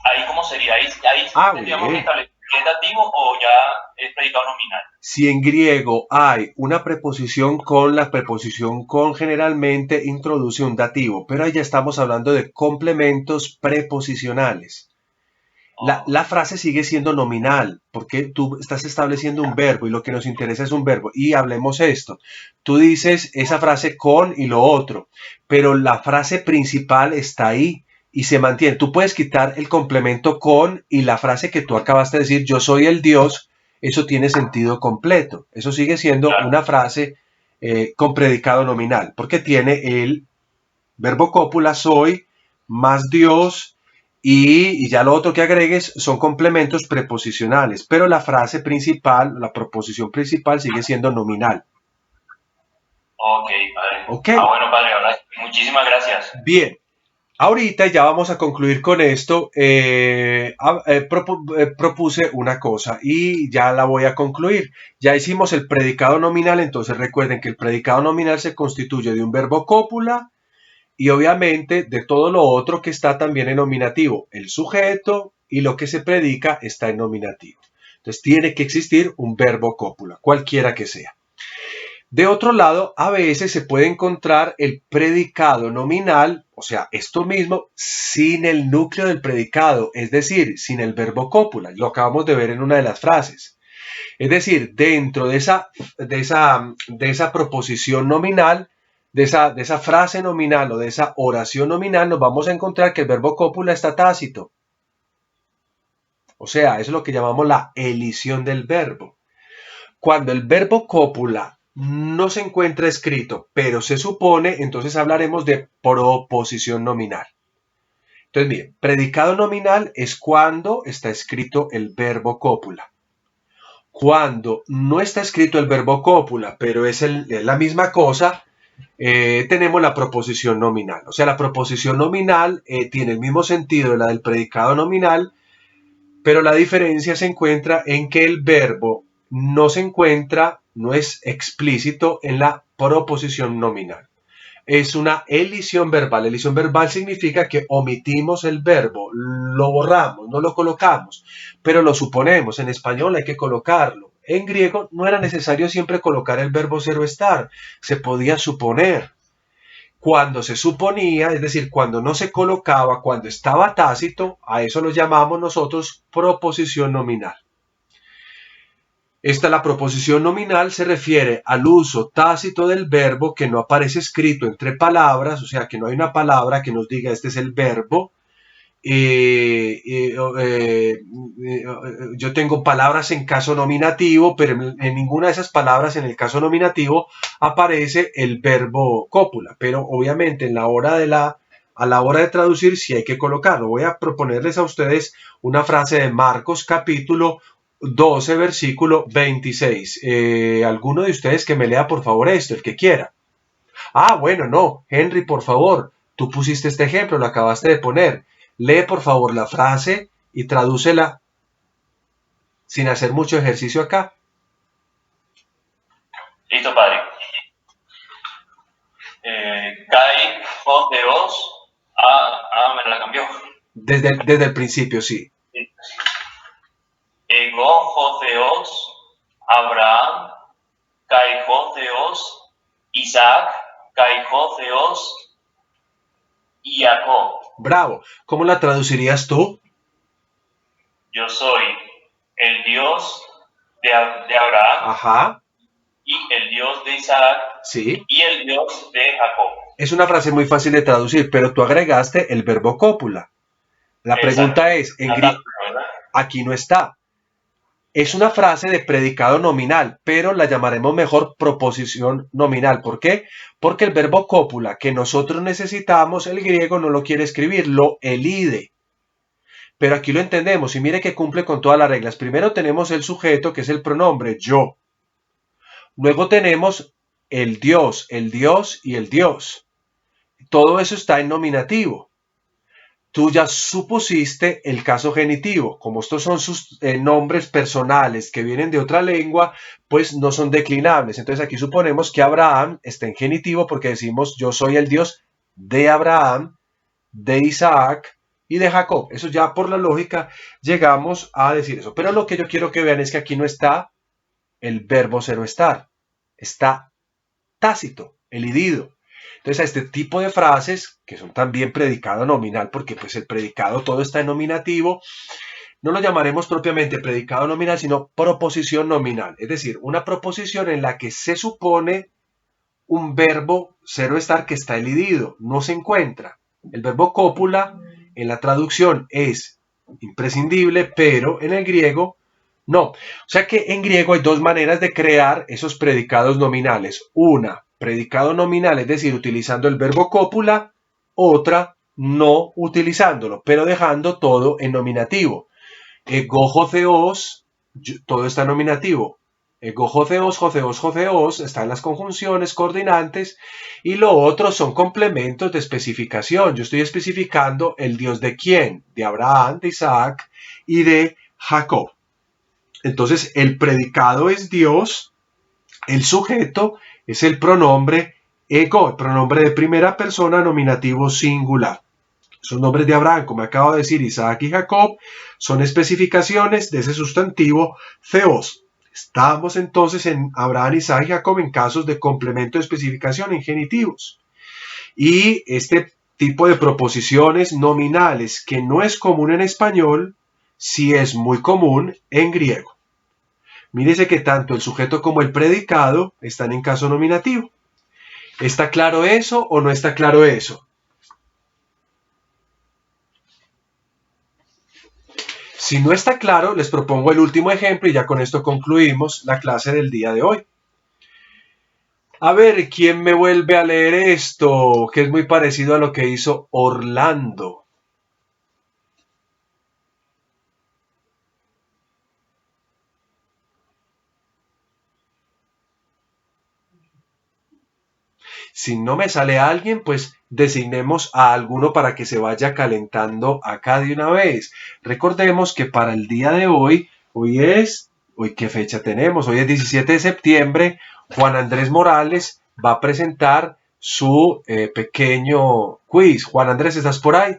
ahí cómo sería, ahí Ah, tendríamos que bien. establecer si es dativo o ya es predicado nominal. Si en griego hay una preposición con, la preposición con generalmente introduce un dativo, pero ahí ya estamos hablando de complementos preposicionales. La Oh, frase sigue siendo nominal, porque tú estás estableciendo un verbo y lo que nos interesa es un verbo. Y hablemos esto. Tú dices esa frase con y lo otro, pero la frase principal está ahí y se mantiene. Tú puedes quitar el complemento con y la frase que tú acabaste de decir, yo soy el Dios, eso tiene sentido completo. Eso sigue siendo claro. una frase con predicado nominal, porque tiene el verbo cópula, soy, más Dios, y ya lo otro que agregues son complementos preposicionales, pero la frase principal, la proposición principal sigue siendo nominal. Ok, padre. ¿Ok? Ah, bueno, padre, ahora sí, muchísimas gracias. Bien. Ahorita ya vamos a concluir con esto. Propuse una cosa y ya la voy a concluir. Ya hicimos el predicado nominal, entonces recuerden que el predicado nominal se constituye de un verbo cópula y obviamente de todo lo otro que está también en nominativo. El sujeto y lo que se predica está en nominativo. Entonces tiene que existir un verbo cópula, cualquiera que sea. De otro lado, a veces se puede encontrar el predicado nominal, o sea, esto mismo, sin el núcleo del predicado, es decir, sin el verbo cópula. Lo acabamos de ver en una de las frases. Es decir, dentro de esa proposición nominal, de esa frase nominal o de esa oración nominal, nos vamos a encontrar que el verbo cópula está tácito. O sea, eso es lo que llamamos la elisión del verbo. Cuando el verbo cópula no se encuentra escrito, pero se supone, entonces hablaremos de proposición nominal. Entonces, miren, predicado nominal es cuando está escrito el verbo cópula. Cuando no está escrito el verbo cópula, pero es la misma cosa, tenemos la proposición nominal. O sea, la proposición nominal tiene el mismo sentido de la del predicado nominal, pero la diferencia se encuentra en que el verbo no es explícito en la proposición nominal. Es una elisión verbal. Elisión verbal significa que omitimos el verbo, lo borramos, no lo colocamos, pero lo suponemos. En español hay que colocarlo. En griego no era necesario siempre colocar el verbo ser o estar, se podía suponer. Cuando se suponía, es decir, cuando no se colocaba, cuando estaba tácito, a eso lo llamamos nosotros proposición nominal. La proposición nominal se refiere al uso tácito del verbo que no aparece escrito entre palabras, o sea, que no hay una palabra que nos diga este es el verbo. Yo tengo palabras en caso nominativo, pero en ninguna de esas palabras en el caso nominativo aparece el verbo cópula, pero obviamente a la hora de traducir sí hay que colocarlo. Voy a proponerles a ustedes una frase de Marcos capítulo 12, versículo 26. ¿Alguno de ustedes que me lea por favor esto, el que quiera? Ah, bueno, no, Henry, por favor, tú pusiste este ejemplo, lo acabaste de poner. Lee por favor la frase y tradúcela sin hacer mucho ejercicio acá. Listo, padre. Kai, Jos de Os. Me la cambió. Desde el principio, sí. Ego, Jos de Os. Abraham, Kai, Jos de Os. Isaac, Kai, Jos de Os. Y Jacob. Bravo. ¿Cómo la traducirías tú? Yo soy el Dios de Abraham. Ajá. Y el Dios de Isaac. Sí. Y el Dios de Jacob. Es una frase muy fácil de traducir, pero tú agregaste el verbo cópula. La pregunta es, aquí no está. Es una frase de predicado nominal, pero la llamaremos mejor proposición nominal. ¿Por qué? Porque el verbo cópula que nosotros necesitamos, el griego no lo quiere escribir, lo elide. Pero aquí lo entendemos y mire que cumple con todas las reglas. Primero tenemos el sujeto, que es el pronombre yo. Luego tenemos el Dios y el Dios. Todo eso está en nominativo. Tú ya supusiste el caso genitivo. Como estos son sus nombres personales que vienen de otra lengua, pues no son declinables. Entonces aquí suponemos que Abraham está en genitivo porque decimos yo soy el Dios de Abraham, de Isaac y de Jacob. Eso ya por la lógica llegamos a decir eso. Pero lo que yo quiero que vean es que aquí no está el verbo ser o estar. Está tácito, elidido. Entonces a este tipo de frases, que son también predicado nominal, porque pues el predicado todo está en nominativo, no lo llamaremos propiamente predicado nominal, sino proposición nominal. Es decir, una proposición en la que se supone un verbo ser o estar que está elidido, no se encuentra. El verbo cópula en la traducción es imprescindible, pero en el griego no. O sea que en griego hay dos maneras de crear esos predicados nominales. Una, predicado nominal, es decir, utilizando el verbo cópula. Otra, no utilizándolo, pero dejando todo en nominativo. Gojotheos, todo está en nominativo. Gojotheos, jotheos, jotheos, están las conjunciones, coordinantes, y lo otro son complementos de especificación. Yo estoy especificando el Dios de quién, de Abraham, de Isaac y de Jacob. Entonces, el predicado es Dios, el sujeto es el pronombre ego, el pronombre de primera persona nominativo singular. Son nombres de Abraham, como acabo de decir, Isaac y Jacob, son especificaciones de ese sustantivo theos. Estamos entonces en Abraham, Isaac y Jacob en casos de complemento de especificación en genitivos. Y este tipo de proposiciones nominales que no es común en español, sí es muy común en griego. Mírese que tanto el sujeto como el predicado están en caso nominativo. ¿Está claro eso o no está claro eso? Si no está claro, les propongo el último ejemplo y ya con esto concluimos la clase del día de hoy. A ver, ¿quién me vuelve a leer esto? Que es muy parecido a lo que hizo Orlando. Si no me sale alguien, pues designemos a alguno para que se vaya calentando acá de una vez. Recordemos que para el día de hoy, hoy ¿qué fecha tenemos? Hoy es 17 de septiembre, Juan Andrés Morales va a presentar su pequeño quiz. Juan Andrés, ¿estás por ahí?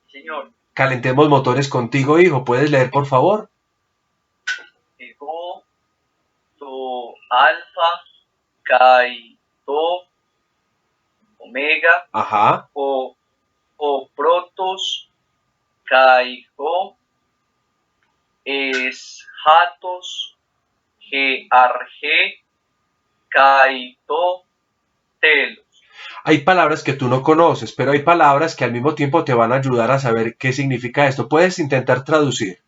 Señor. Calentemos motores contigo, hijo. ¿Puedes leer, por favor? Ego, to, alfa, kai, to, omega, Ajá. o protos, kai, ho, es, hatos, ge, arge, kai, to, telos. Hay palabras que tú no conoces, pero hay palabras que al mismo tiempo te van a ayudar a saber qué significa esto. Puedes intentar traducir.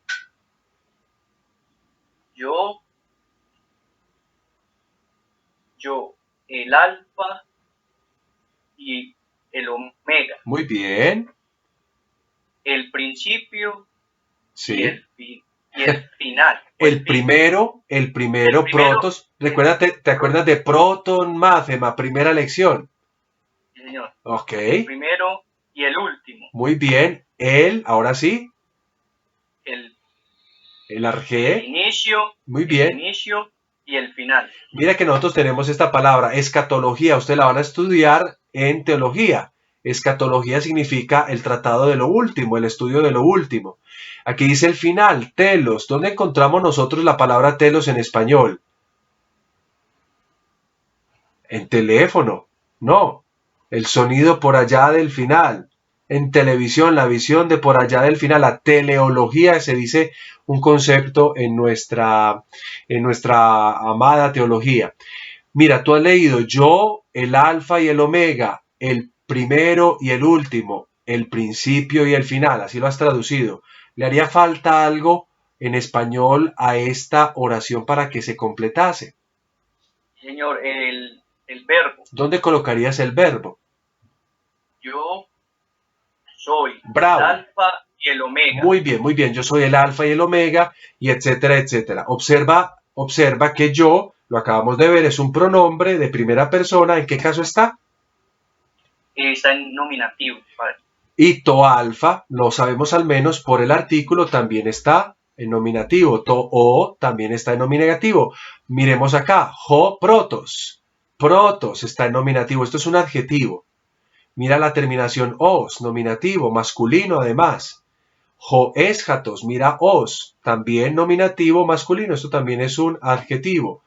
Yo, el alfa y el omega. Muy bien. El principio Sí. y el final. El primero, protos. Recuérdate, ¿te acuerdas de proton máthema, primera lección? Sí, señor. Ok. El primero y el último. Muy bien. Ahora sí. El arge. El inicio. Muy bien. El inicio y el final. Mira que nosotros tenemos esta palabra, escatología. Ustedes la van a estudiar en teología. Escatología significa el tratado de lo último, el estudio de lo último. Aquí dice el final, telos. ¿Dónde encontramos nosotros la palabra telos en español? En teléfono. No. El sonido por allá del final. En televisión, la visión de por allá del final. La teleología, se dice un concepto en nuestra amada teología. Mira, tú has leído yo, el alfa y el omega, el primero y el último, el principio y el final, así lo has traducido. ¿Le haría falta algo en español a esta oración para que se completase? Señor, el verbo. ¿Dónde colocarías el verbo? Yo soy Bravo. el alfa y el omega. Muy bien, muy bien. Yo soy el alfa y el omega, y etcétera, etcétera. Observa que yo lo acabamos de ver, es un pronombre de primera persona. ¿En qué caso está? Está en nominativo, padre. Y to alfa, lo sabemos al menos por el artículo, también está en nominativo. To o también está en nominativo. Miremos acá, ho protos. Protos está en nominativo, esto es un adjetivo. Mira la terminación os, nominativo, masculino además. Ho eschatos, mira os, también nominativo masculino, esto también es un adjetivo.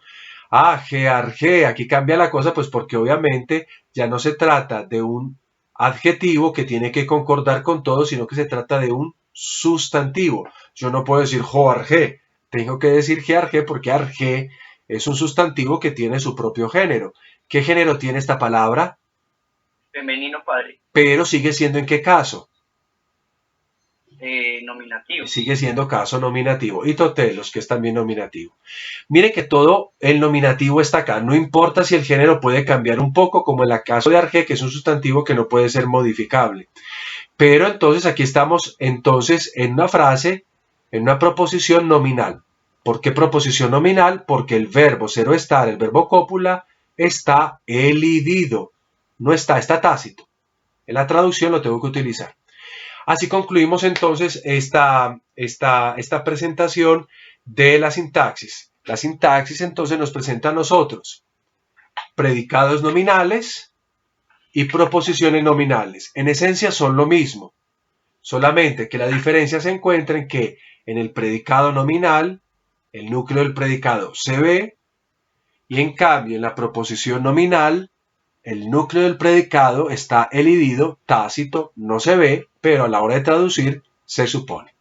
Gearge, aquí cambia la cosa, pues porque obviamente ya no se trata de un adjetivo que tiene que concordar con todo, sino que se trata de un sustantivo. Yo no puedo decir joarge, tengo que decir gearge porque arge es un sustantivo que tiene su propio género. ¿Qué género tiene esta palabra? Femenino, padre. Pero sigue siendo ¿en qué caso? Nominativo. Sigue siendo caso nominativo. Y totelos, que es también nominativo. Mire que todo el nominativo está acá. No importa si el género puede cambiar un poco, como en el caso de arge, que es un sustantivo que no puede ser modificable. Pero entonces aquí estamos entonces en una frase, en una proposición nominal. ¿Por qué proposición nominal? Porque el verbo ser o estar, el verbo cópula, está elidido. No está, está tácito. En la traducción lo tengo que utilizar. Así concluimos entonces esta presentación de la sintaxis. La sintaxis entonces nos presenta a nosotros predicados nominales y proposiciones nominales. En esencia son lo mismo, solamente que la diferencia se encuentra en que en el predicado nominal el núcleo del predicado se ve y en cambio en la proposición nominal el núcleo del predicado está elidido, tácito, no se ve, pero a la hora de traducir se supone.